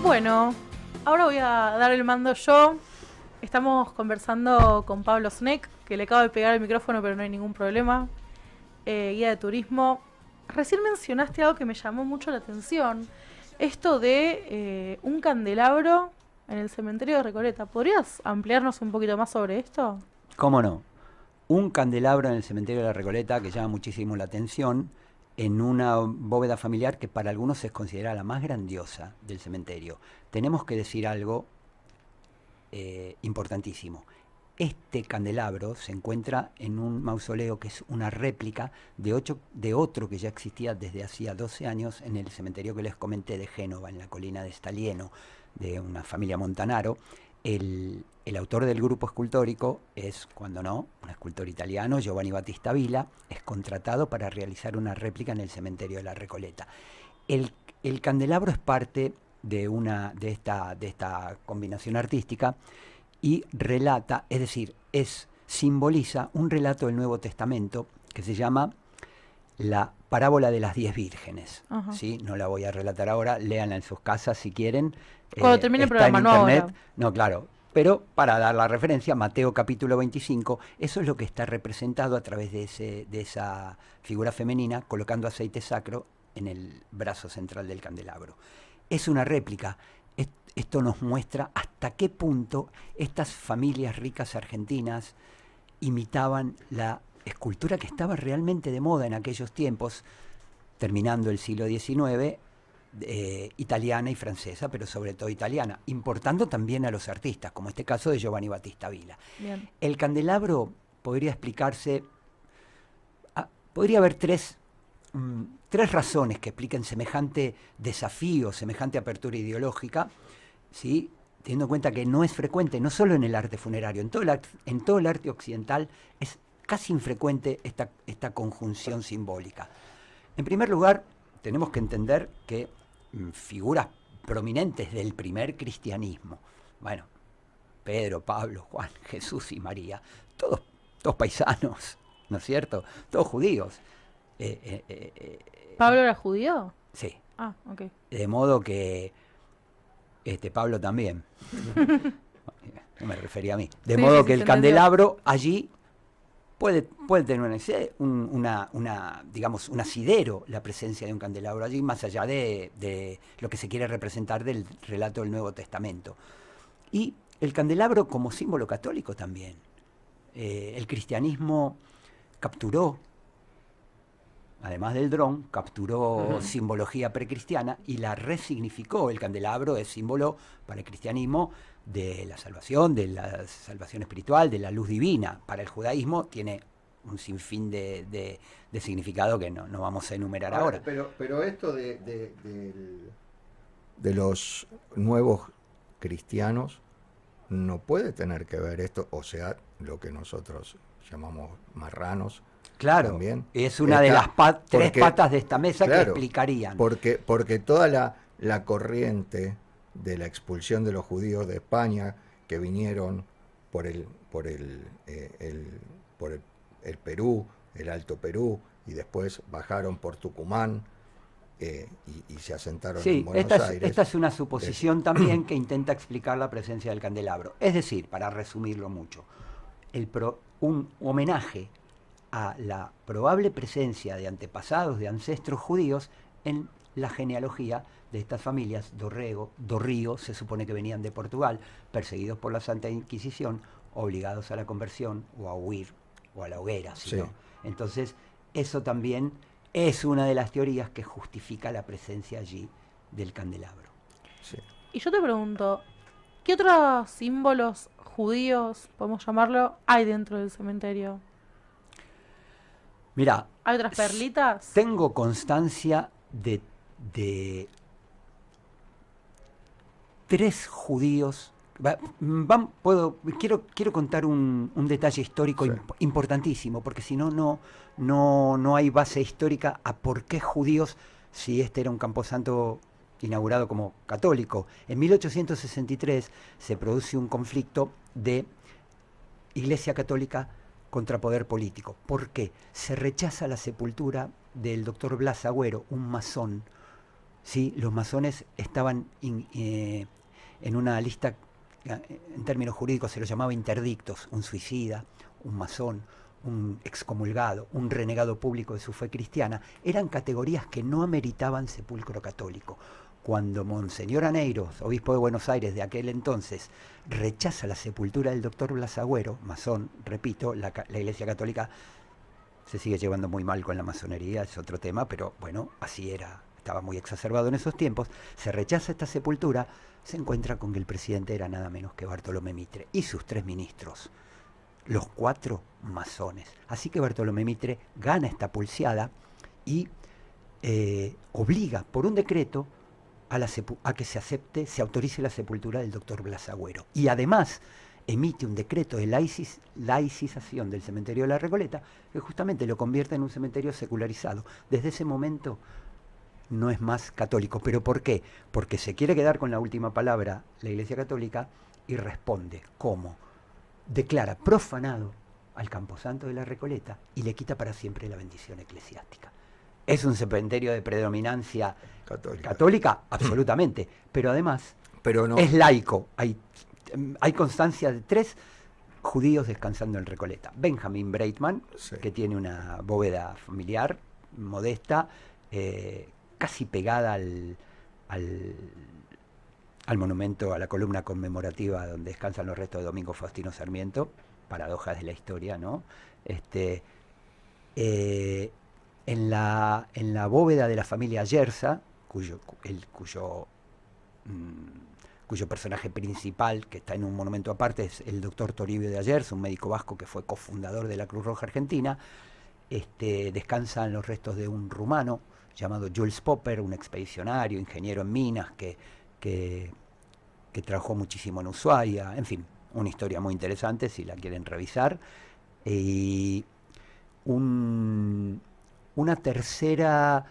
Bueno, ahora voy a dar el mando yo. Estamos conversando con Pablo Sneck, que le acabo de pegar el micrófono, pero no hay ningún problema. Guía de turismo. Recién mencionaste algo que me llamó mucho la atención. Esto de un candelabro en el cementerio de Recoleta. ¿Podrías ampliarnos un poquito más sobre esto? ¿Cómo no? Un candelabro en el cementerio de la Recoleta que llama muchísimo la atención, en una bóveda familiar que para algunos es considerada la más grandiosa del cementerio. Tenemos que decir algo importantísimo. Este candelabro se encuentra en un mausoleo que es una réplica de otro que ya existía desde hacía 12 años en el cementerio que les comenté de Génova, en la colina de Stalieno, de una familia Montanaro. El autor del grupo escultórico es, cuando no, un escultor italiano, Giovanni Battista Villa, es contratado para realizar una réplica en el cementerio de la Recoleta. El candelabro es parte de esta combinación artística y relata, es decir, simboliza un relato del Nuevo Testamento que se llama la parábola de las 10 vírgenes. ¿Sí? No la voy a relatar ahora, léanla en sus casas si quieren. Cuando termine el programa, en no internet. ahora. No, claro. Pero para dar la referencia, Mateo capítulo 25, eso es lo que está representado a través de esa figura femenina, colocando aceite sacro en el brazo central del candelabro. Es una réplica. Esto nos muestra hasta qué punto estas familias ricas argentinas imitaban la escultura que estaba realmente de moda en aquellos tiempos, terminando el siglo XIX, italiana y francesa, pero sobre todo italiana, importando también a los artistas, como este caso de Giovanni Battista Villa. Bien. El candelabro podría explicarse, podría haber tres razones que expliquen semejante desafío, semejante apertura ideológica, ¿sí? Teniendo en cuenta que no es frecuente, no solo en el arte funerario, en todo el arte occidental es casi infrecuente esta conjunción simbólica. En primer lugar, tenemos que entender que figuras prominentes del primer cristianismo, bueno, Pedro, Pablo, Juan, Jesús y María, todos paisanos, ¿no es cierto? Todos judíos. ¿Pablo era judío? Sí. Ah, ok. De modo que Pablo también. No me refería a mí. De Sí, modo sí, que sí, el se entendió. candelabro allí puede tener digamos, un asidero la presencia de un candelabro allí, más allá de lo que se quiere representar del relato del Nuevo Testamento. Y el candelabro como símbolo católico también. El cristianismo capturó, además del dron, capturó simbología precristiana y la resignificó. El candelabro es símbolo para el cristianismo de la salvación espiritual, de la luz divina. Para el judaísmo tiene un sinfín de significado que no vamos a enumerar ahora. Pero esto de los nuevos cristianos no puede tener que ver esto, o sea, lo que nosotros llamamos marranos. Claro, También es una de las tres porque- patas de esta mesa que claro, explicarían. Porque toda la corriente de la expulsión de los judíos de España que vinieron por el Perú, el Alto Perú, y después bajaron por Tucumán y se asentaron Sí, en Buenos Aires. esta es una suposición también que intenta explicar la presencia del candelabro. Es decir, para resumirlo mucho, un homenaje a la probable presencia de antepasados, de ancestros judíos en la genealogía de estas familias. Dorrío, se supone que venían de Portugal, perseguidos por la Santa Inquisición, obligados a la conversión o a huir o a la hoguera. Sí. ¿No? Entonces, eso también es una de las teorías que justifica la presencia allí del candelabro. Sí. Y yo te pregunto, ¿qué otros símbolos judíos, podemos llamarlo, hay dentro del cementerio? Mira, ¿Hay otras perlitas? tengo constancia de 3 judíos. Quiero contar un detalle histórico importantísimo, porque si no, no hay base histórica a por qué judíos, si este era un camposanto inaugurado como católico. En 1863 se produce un conflicto de Iglesia Católica contra poder político. ¿Por qué? Se rechaza la sepultura del doctor Blas Agüero, un masón. ¿Sí? Los masones estaban en una lista, en términos jurídicos se los llamaba interdictos: un suicida, un masón, un excomulgado, un renegado público de su fe cristiana. Eran categorías que no ameritaban sepulcro católico. Cuando Monseñor Aneiros, obispo de Buenos Aires de aquel entonces, rechaza la sepultura del doctor Blas Agüero, masón, repito, la Iglesia Católica se sigue llevando muy mal con la masonería, es otro tema, pero bueno, así era, estaba muy exacerbado en esos tiempos. Se rechaza esta sepultura, se encuentra con que el presidente era nada menos que Bartolomé Mitre y sus 3 ministros, los 4 masones. Así que Bartolomé Mitre gana esta pulseada y obliga por un decreto a que se autorice la sepultura del doctor Blas Agüero. Y además emite un decreto de laicización del cementerio de la Recoleta, que justamente lo convierte en un cementerio secularizado. Desde ese momento no es más católico. ¿Pero por qué? Porque se quiere quedar con la última palabra la Iglesia Católica y responde ¿cómo? Declara profanado al camposanto de la Recoleta y le quita para siempre la bendición eclesiástica. ¿Es un cementerio de predominancia católica? Absolutamente. Pero además es laico. Hay constancia de 3 judíos descansando en Recoleta. Benjamin Breitman, que tiene una bóveda familiar modesta, casi pegada al monumento, a la columna conmemorativa donde descansan los restos de Domingo Faustino Sarmiento. Paradojas de la historia, ¿no? En la bóveda de la familia Yersa, cuyo personaje principal, que está en un monumento aparte, es el doctor Toribio de Ayers, un médico vasco que fue cofundador de la Cruz Roja Argentina. Descansan los restos de un rumano llamado Jules Popper, un expedicionario, ingeniero en minas, que trabajó muchísimo en Ushuaia. En fin, una historia muy interesante si la quieren revisar. Y una tercera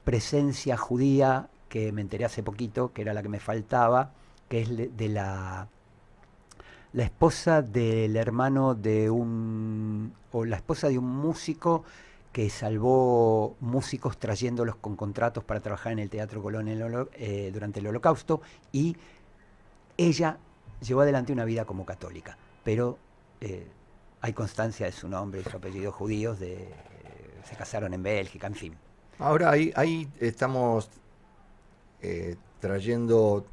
presencia judía que me enteré hace poquito, que era la que me faltaba, que es de la esposa del hermano la esposa de un músico que salvó músicos trayéndolos con contratos para trabajar en el Teatro Colón durante el Holocausto, y ella llevó adelante una vida como católica, pero hay constancia de su nombre y su apellido judíos, se casaron en Bélgica, en fin. Ahora ahí estamos trayendo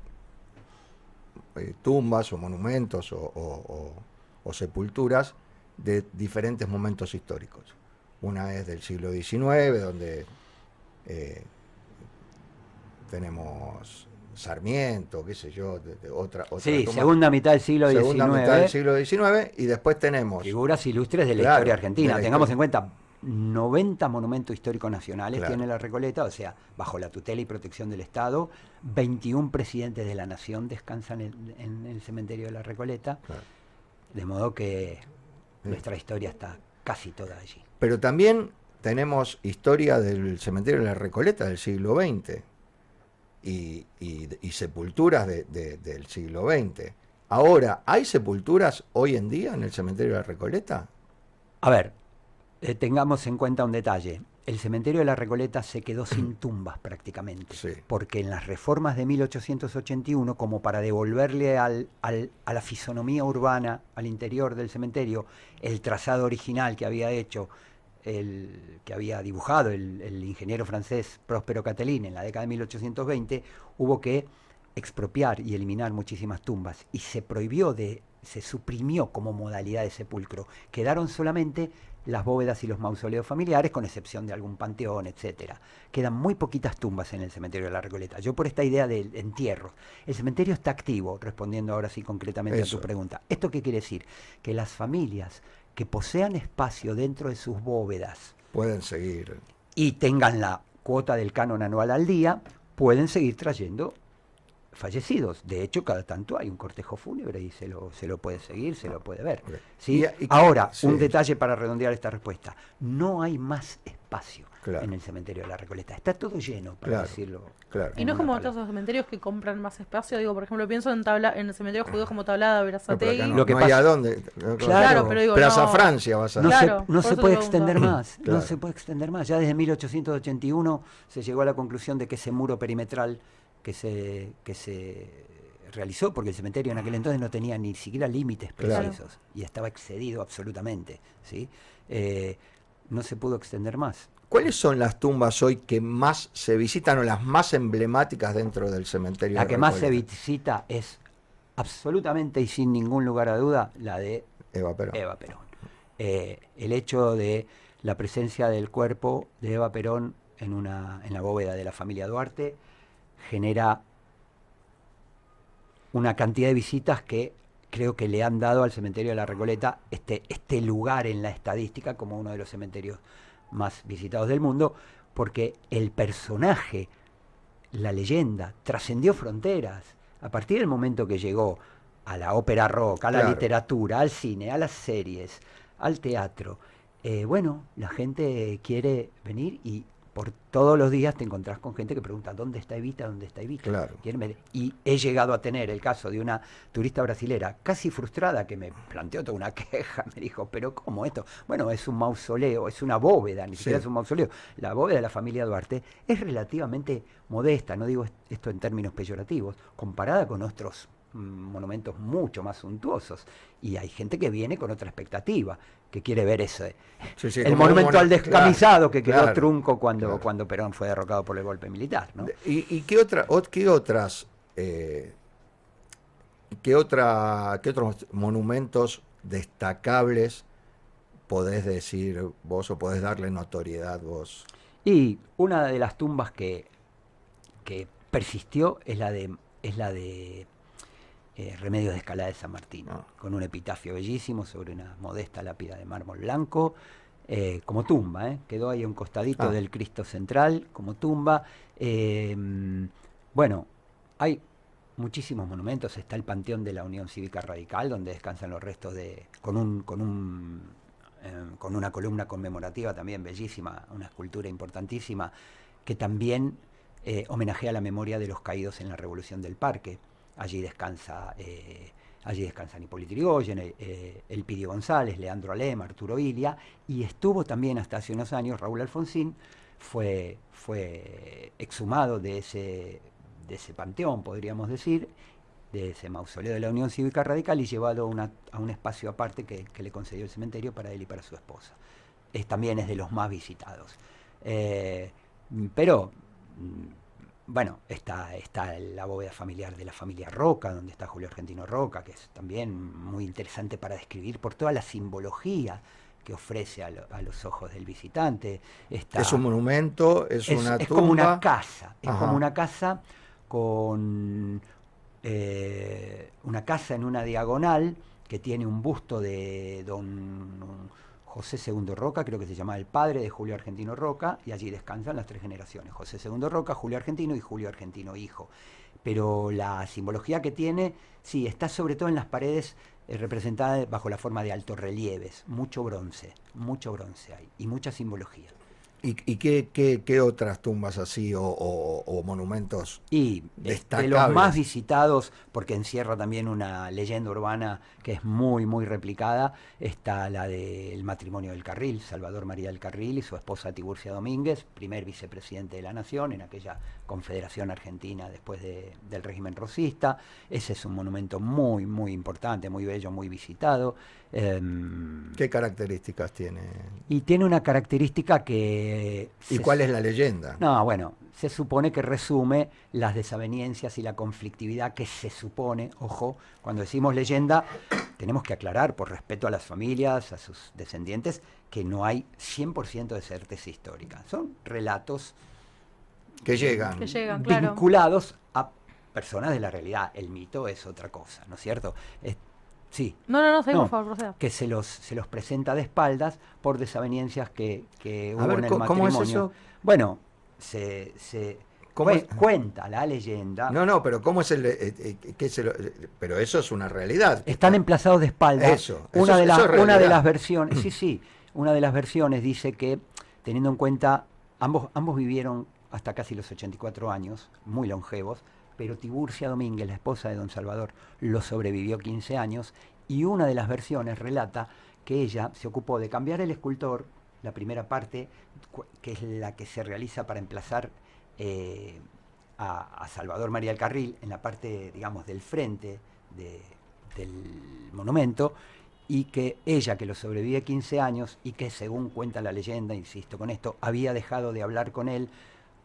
tumbas o monumentos o sepulturas de diferentes momentos históricos. Una es del siglo XIX, donde tenemos Sarmiento, qué sé yo, otra sí, tumba. Segunda mitad del siglo XIX. Segunda mitad del siglo XIX, y después tenemos figuras ilustres de la historia argentina. Tengamos en cuenta, 90 monumentos históricos nacionales tiene la Recoleta, o sea, bajo la tutela y protección del Estado. 21 presidentes de la nación descansan en el cementerio de la Recoleta, de modo que nuestra historia está casi toda allí. Pero también tenemos historia del cementerio de la Recoleta del siglo XX y sepulturas del siglo XX. Ahora, ¿hay sepulturas hoy en día en el cementerio de la Recoleta? A ver, tengamos en cuenta un detalle. El cementerio de la Recoleta se quedó sin tumbas prácticamente, porque en las reformas de 1881, como para devolverle a la fisonomía urbana, al interior del cementerio, el trazado original que había hecho, que había dibujado el ingeniero francés Próspero Catelín en la década de 1820, hubo que expropiar y eliminar muchísimas tumbas, y se suprimió como modalidad de sepulcro. Quedaron solamente las bóvedas y los mausoleos familiares, con excepción de algún panteón, etcétera. Quedan muy poquitas tumbas en el cementerio de la Recoleta. Yo, por esta idea de entierros, el cementerio está activo, respondiendo ahora sí concretamente a tu pregunta. ¿Esto qué quiere decir? Que las familias que posean espacio dentro de sus bóvedas pueden seguir y tengan la cuota del canon anual al día, pueden seguir trayendo fallecidos. De hecho, cada tanto hay un cortejo fúnebre y se lo puede seguir, se lo puede ver. Ok. ¿Sí? Y- Ahora, sí. un detalle para redondear esta respuesta. No hay más espacio Claro. en el cementerio de la Recoleta. Está todo lleno, para Claro, decirlo. claro. Y no es como palabra. otros cementerios que compran más espacio. Digo, por ejemplo, pienso en el cementerio judío como Tablada, No, pero acá Berazategui. no, Lo que no hay pasa- a dónde. Claro, pero digo, Pero no. hasta Francia vas a... No, Claro, no por se eso puede te extender pregunto. más, Claro. no se puede extender más. Ya desde 1881 se llegó a la conclusión de que ese muro perimetral que se realizó, porque el cementerio en aquel entonces no tenía ni siquiera límites Claro. precisos y estaba excedido absolutamente, ¿sí? No se pudo extender más. ¿Cuáles son las tumbas hoy que más se visitan o las más emblemáticas dentro del cementerio? La de que más se Recoleta? visita es absolutamente y sin ningún lugar a duda la de Eva Perón. Eva Perón. El hecho de la presencia del cuerpo de Eva Perón en la bóveda de la familia Duarte genera una cantidad de visitas que creo que le han dado al cementerio de la Recoleta este lugar en la estadística como uno de los cementerios más visitados del mundo, porque el personaje, la leyenda, trascendió fronteras. A partir del momento que llegó a la ópera rock, a la Claro. literatura, al cine, a las series, al teatro, bueno, la gente quiere venir y por todos los días te encontrás con gente que pregunta ¿dónde está Evita? ¿Dónde está Evita? Claro. Quieren ver. Y he llegado a tener el caso de una turista brasilera casi frustrada que me planteó toda una queja, me dijo, pero ¿cómo esto? Bueno, es un mausoleo, es una bóveda, ni siquiera Sí. es un mausoleo. La bóveda de la familia Duarte es relativamente modesta, no digo esto en términos peyorativos, comparada con otros monumentos mucho más suntuosos. Y hay gente que viene con otra expectativa, que quiere ver ese Sí, sí, el como monumento al descamisado claro, que quedó claro, trunco cuando, claro. cuando Perón fue derrocado por el golpe militar, ¿no? ¿Y qué otras qué otros monumentos destacables podés decir vos o podés darle notoriedad vos? Y una de las tumbas que persistió es la de Remedios de Escalada de San Martín, Ah. con un epitafio bellísimo sobre una modesta lápida de mármol blanco, como tumba, quedó ahí a un costadito Ah. del Cristo central, como tumba. Bueno, hay muchísimos monumentos, está el Panteón de la Unión Cívica Radical, donde descansan los restos con una columna conmemorativa también bellísima, una escultura importantísima, que también homenajea la memoria de los caídos en la Revolución del Parque. Allí descansan Hipólito Yrigoyen, Elpidio González, Leandro Alem, Arturo Ilia, y estuvo también hasta hace unos años Raúl Alfonsín, fue exhumado de ese panteón, podríamos decir, de ese mausoleo de la Unión Cívica Radical y llevado a un espacio aparte que le concedió el cementerio para él y para su esposa. También es de los más visitados. Pero bueno, está la bóveda familiar de la familia Roca, donde está Julio Argentino Roca, que es también muy interesante para describir por toda la simbología que ofrece a los ojos del visitante. Es un monumento, es una es tumba. como una casa, es Ajá. como una casa con una casa en una diagonal que tiene un busto de don José II Roca, creo que se llama el padre de Julio Argentino Roca, y allí descansan las tres generaciones, José II Roca, Julio Argentino y Julio Argentino hijo. Pero la simbología que tiene, sí, está sobre todo en las paredes representada bajo la forma de altorrelieves, mucho bronce hay, y mucha simbología. ¿Y qué otras tumbas así o monumentos Y de destacables? los más visitados, porque encierra también una leyenda urbana que es muy, muy replicada, está la del matrimonio del Carril, Salvador María del Carril y su esposa Tiburcia Domínguez, primer vicepresidente de la Nación en aquella Confederación Argentina después del régimen rosista. Ese es un monumento muy, muy importante, muy bello, muy visitado. ¿Qué características tiene? Y tiene una característica que... ¿Y cuál es la leyenda? No, bueno, se supone que resume las desavenencias y la conflictividad que se supone, ojo, cuando decimos leyenda, tenemos que aclarar, por respeto a las familias, a sus descendientes, que no hay 100% de certeza histórica. Son relatos Que llegan. Que llegan, claro. vinculados a personas de la realidad. El mito es otra cosa, ¿no es cierto? Sí. No, seguimos, No, por favor, proceda. que se los presenta de espaldas por desavenencias que hubo ver, en el ¿cómo matrimonio. es eso? Bueno, cómo es? Cuenta la leyenda. No, pero ¿cómo es pero eso es una realidad. Están emplazados de espalda. Una de las versiones, sí, una de las versiones dice que, teniendo en cuenta, ambos vivieron hasta casi los 84 años, muy longevos, pero Tiburcia Domínguez, la esposa de don Salvador, lo sobrevivió 15 años, y una de las versiones relata que ella se ocupó de cambiar el escultor, la primera parte, que es la que se realiza para emplazar a Salvador María del Carril, en la parte, digamos, del frente del monumento, y que ella, que lo sobrevive 15 años, y que según cuenta la leyenda, insisto con esto, había dejado de hablar con él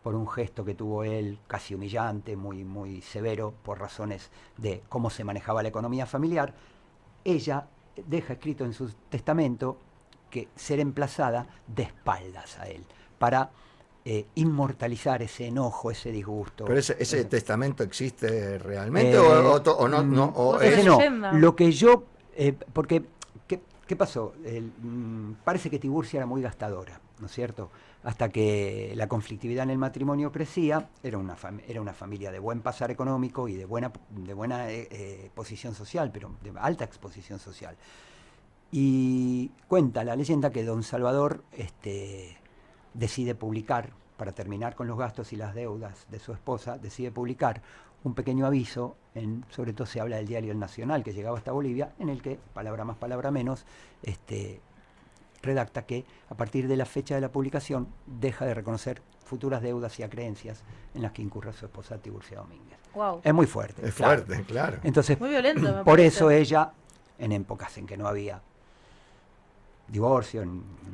por un gesto que tuvo él casi humillante, muy, muy severo, por razones de cómo se manejaba la economía familiar, ella deja escrito en su testamento que ser emplazada de espaldas a él, para inmortalizar ese enojo, ese disgusto. ¿Pero ese testamento existe realmente o no? Ese no. Lo que yo... porque, ¿qué pasó? Parece que Tiburcia era muy gastadora, ¿no es cierto? Hasta que la conflictividad en el matrimonio crecía, era una familia de buen pasar económico y de buena posición social, pero de alta exposición social. Y cuenta la leyenda que don Salvador decide publicar, para terminar con los gastos y las deudas de su esposa, decide publicar un pequeño aviso, sobre todo se habla del diario El Nacional, que llegaba hasta Bolivia, en el que, palabra más, palabra menos, redacta que a partir de la fecha de la publicación deja de reconocer futuras deudas y acreencias en las que incurra su esposa Tiburcia Domínguez. Wow. Es muy fuerte. Es fuerte, claro. Entonces, muy violento, por eso ella, en épocas en que no había divorcio,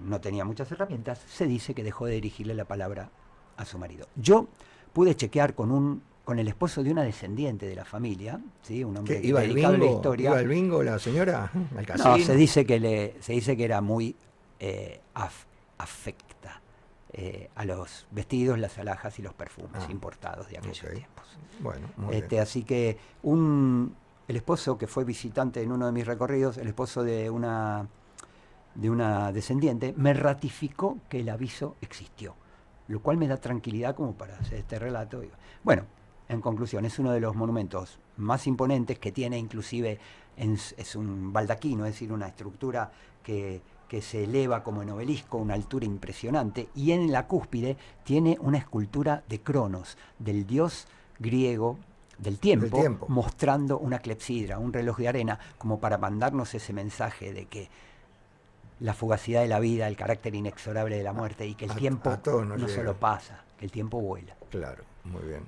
no tenía muchas herramientas, se dice que dejó de dirigirle la palabra a su marido. Yo pude chequear con el esposo de una descendiente de la familia, ¿sí? Un hombre iba dedicado a la historia. ¿Iba al bingo la señora? ¿Al casino? No, se dice que era muy afecta a los vestidos, las alhajas y los perfumes importados de aquellos tiempos. Bueno, muy bien. Así que el esposo que fue visitante en uno de mis recorridos, el esposo de una descendiente, me ratificó que el aviso existió, lo cual me da tranquilidad como para hacer este relato. Bueno, en conclusión, es uno de los monumentos más imponentes que tiene, inclusive es un baldaquino, es decir, una estructura que se eleva como en obelisco, una altura impresionante, y en la cúspide tiene una escultura de Cronos, del dios griego del tiempo, mostrando una clepsidra, un reloj de arena, como para mandarnos ese mensaje de que la fugacidad de la vida, el carácter inexorable de la muerte, y que el tiempo no solo pasa, que el tiempo vuela. Claro, muy bien.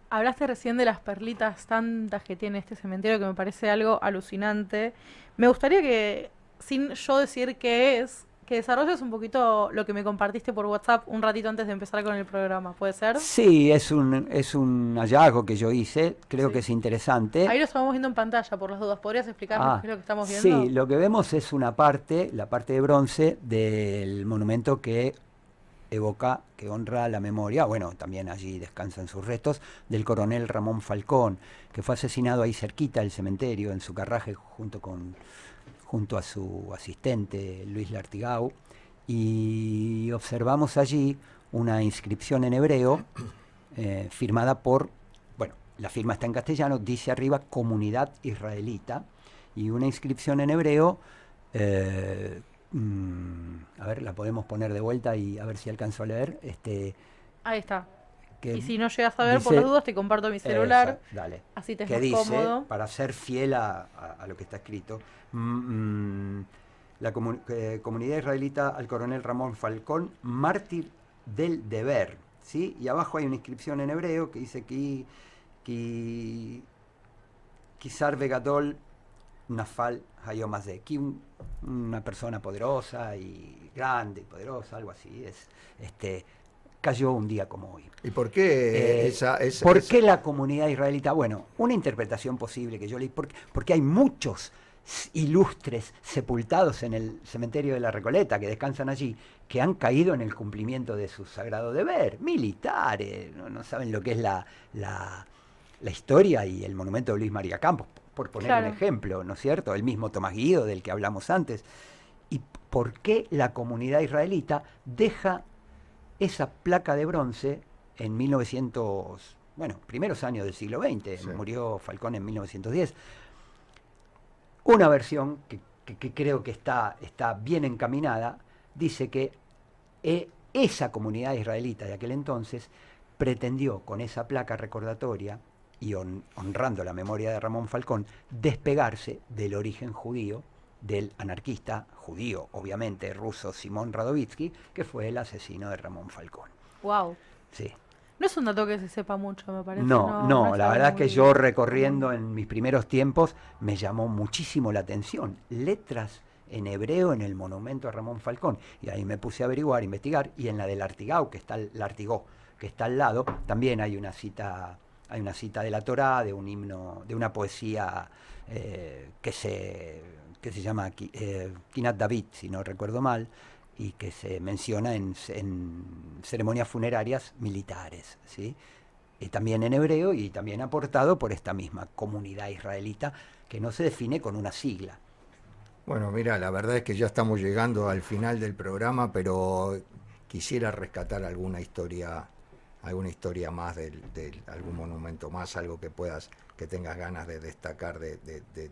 Hablaste recién de las perlitas tantas que tiene este cementerio, que me parece algo alucinante. Me gustaría que, sin yo decir qué es, que desarrolles un poquito lo que me compartiste por WhatsApp un ratito antes de empezar con el programa, ¿puede ser? Sí, es un hallazgo que yo hice, creo que es interesante. Ahí lo estamos viendo en pantalla, por las dudas. ¿Podrías explicarnos qué es lo que estamos viendo? Sí, lo que vemos es la parte de bronce del monumento que evoca, que honra la memoria, bueno, también allí descansan sus restos, del coronel Ramón Falcón, que fue asesinado ahí cerquita del cementerio, en su carraje, junto a su asistente Luis Lartigau, y observamos allí una inscripción en hebreo firmada por, bueno, la firma está en castellano, dice arriba Comunidad Israelita, y una inscripción en hebreo, a ver, la podemos poner de vuelta y a ver si alcanzo a leer. Ahí está. Y si no llegas a ver, por las dudas, te comparto mi celular. Dale. Así te es que más dice, cómodo. para ser fiel a lo que está escrito, la comunidad israelita al coronel Ramón Falcón, mártir del deber, ¿sí? Y abajo hay una inscripción en hebreo que dice Kisar Begadol Nafal Hayom Hazeh, que una persona poderosa y grande y poderosa, algo así, cayó un día como hoy. ¿Y por qué ¿Por qué la comunidad israelita? Bueno, una interpretación posible que yo leí, porque hay muchos ilustres sepultados en el cementerio de la Recoleta, que descansan allí, que han caído en el cumplimiento de su sagrado deber, militares, no saben lo que es la historia y el monumento de Luis María Campos, por poner un ejemplo, ¿no es cierto? El mismo Tomás Guido, del que hablamos antes. ¿Y por qué la comunidad israelita deja esa placa de bronce en 1900, primeros años del siglo XX, Sí. murió Falcón en 1910. Una versión que creo que está bien encaminada, dice que esa comunidad israelita de aquel entonces pretendió con esa placa recordatoria y honrando la memoria de Ramón Falcón, despegarse del origen judío del anarquista judío, obviamente ruso, Simón Radovitzky, que fue el asesino de Ramón Falcón. Wow. Sí. No es un dato que se sepa mucho, me parece. No, es la algo verdad es que muy yo recorriendo común. en mis primeros tiempos me llamó muchísimo la atención. Letras en hebreo en el monumento a Ramón Falcón. Y ahí me puse a averiguar, investigar, y en la del Artigau, que está que está al lado, también hay una cita de la Torá, de un himno, de una poesía que se llama Kinat David, si no recuerdo mal, y que se menciona en ceremonias funerarias militares, ¿sí? Y también en hebreo y también aportado por esta misma comunidad israelita que no se define con una sigla. Bueno, mira, la verdad es que ya estamos llegando al final del programa, pero quisiera rescatar alguna historia más de algún monumento más, algo que tengas ganas de destacar de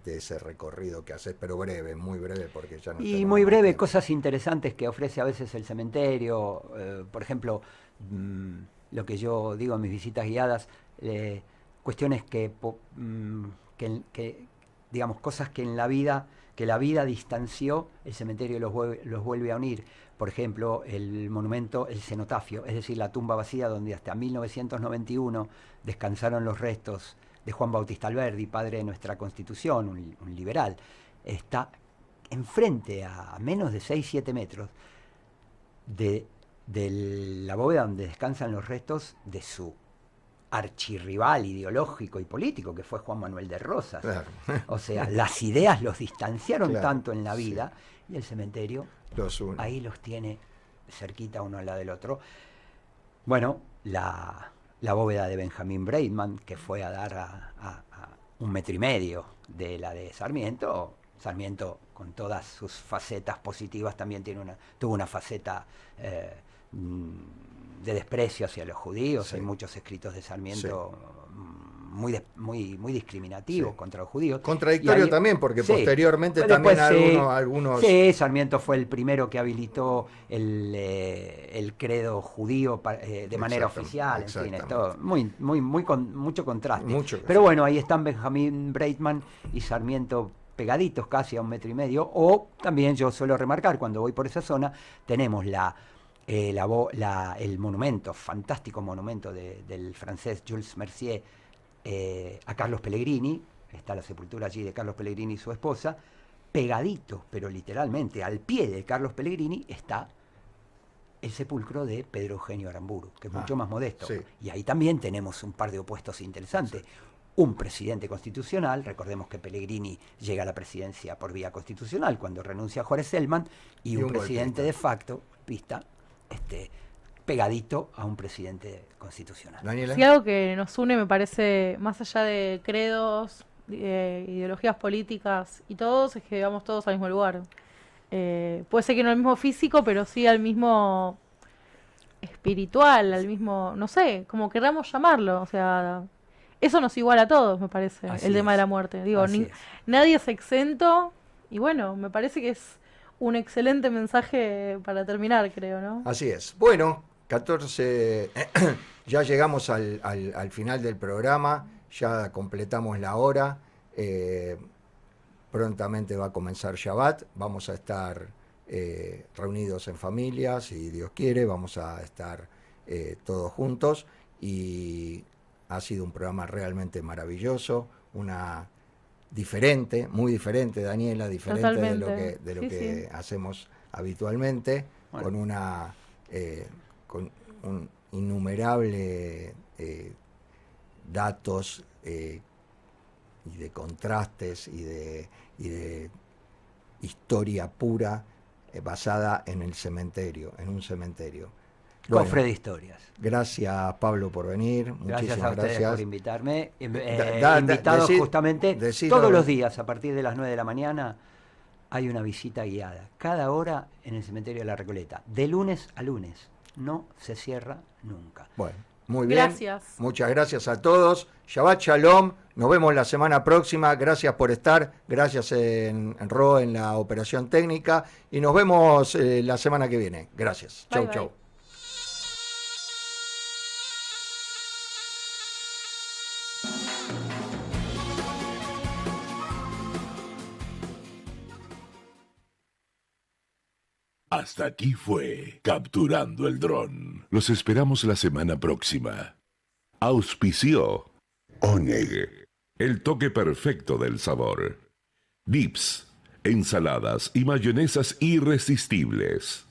ese recorrido que haces, pero breve, muy breve, porque ya no Y tenemos muy más breve, tiempo. cosas interesantes que ofrece a veces el cementerio, por ejemplo, lo que yo digo en mis visitas guiadas, cuestiones que, digamos, cosas que en la vida, que la vida distanció, el cementerio los vuelve a unir. Por ejemplo, el monumento, el cenotafio, es decir, la tumba vacía donde hasta 1991 descansaron los restos de Juan Bautista Alberdi, padre de nuestra Constitución, un liberal, está enfrente a menos de 6-7 metros de la bóveda donde descansan los restos de su archirrival ideológico y político, que fue Juan Manuel de Rosas. Claro. O sea, las ideas los distanciaron Claro, tanto en la sí. vida, y el cementerio Los une. ahí los tiene cerquita uno al lado del otro. Bueno, la bóveda de Benjamin Breitman, que fue a dar a 1,5 metros de la de Sarmiento. Sarmiento, con todas sus facetas positivas, también tuvo una faceta de desprecio hacia los judíos. Sí. Hay muchos escritos de Sarmiento Sí. muy discriminativos Sí. contra los judíos. Contradictorio Y también, porque sí, posteriormente pues también después algunos... Sí, Sarmiento fue el primero que habilitó el credo judío de manera Exactamente, oficial. En fin, exactamente. esto con mucho contraste. Mucho, Pero sí. bueno, ahí están Benjamin Breitman y Sarmiento pegaditos casi a 1,5 metros. O también yo suelo remarcar, cuando voy por esa zona, tenemos el monumento, fantástico monumento del francés Jules Mercier a Carlos Pellegrini. Está la sepultura allí de Carlos Pellegrini y su esposa. Pegadito, pero literalmente al pie de Carlos Pellegrini, está el sepulcro de Pedro Eugenio Aramburu, que es mucho más modesto. Sí. Y ahí también tenemos un par de opuestos interesantes. Sí. Un presidente constitucional, recordemos que Pellegrini llega a la presidencia por vía constitucional cuando renuncia a Juárez Selman, y un presidente de facto, pegadito a un presidente constitucional. Daniela. Sí, algo que nos une, me parece, más allá de credos, ideologías políticas y todos, es que vamos todos al mismo lugar. Puede ser que no al mismo físico, pero sí al mismo espiritual, al mismo, no sé, como queramos llamarlo. O sea, eso nos iguala a todos, me parece, Así el tema es. de la muerte. Digo, Así es. nadie es exento, y bueno, me parece que es un excelente mensaje para terminar, creo, ¿no? Así es. Bueno, 14, ya llegamos al final del programa, ya completamos la hora, prontamente va a comenzar Shabbat, vamos a estar reunidos en familia, si Dios quiere, vamos a estar todos juntos, y ha sido un programa realmente maravilloso, muy diferente, Daniela, diferente Totalmente. de lo Sí, que sí. hacemos habitualmente, Bueno. con un innumerable datos y de contrastes y de historia pura basada en un cementerio. Cofre de historias. Gracias, Pablo, por venir. Gracias Muchísimas a ustedes gracias. por invitarme. decid- Invitados justamente decidlo. todos los días, a partir de las 9 de la mañana, hay una visita guiada. Cada hora en el cementerio de la Recoleta. De lunes a lunes. No se cierra nunca. Bueno, Muy bien. Gracias. Muchas gracias a todos. Shabbat Shalom. Nos vemos la semana próxima. Gracias por estar. Gracias en Ro en la operación técnica. Y nos vemos la semana que viene. Gracias. Bye, Chau, bye. chau. Hasta aquí fue Capturando el Dron. Los esperamos la semana próxima. Auspició Oneg, el toque perfecto del sabor. Dips, ensaladas y mayonesas irresistibles.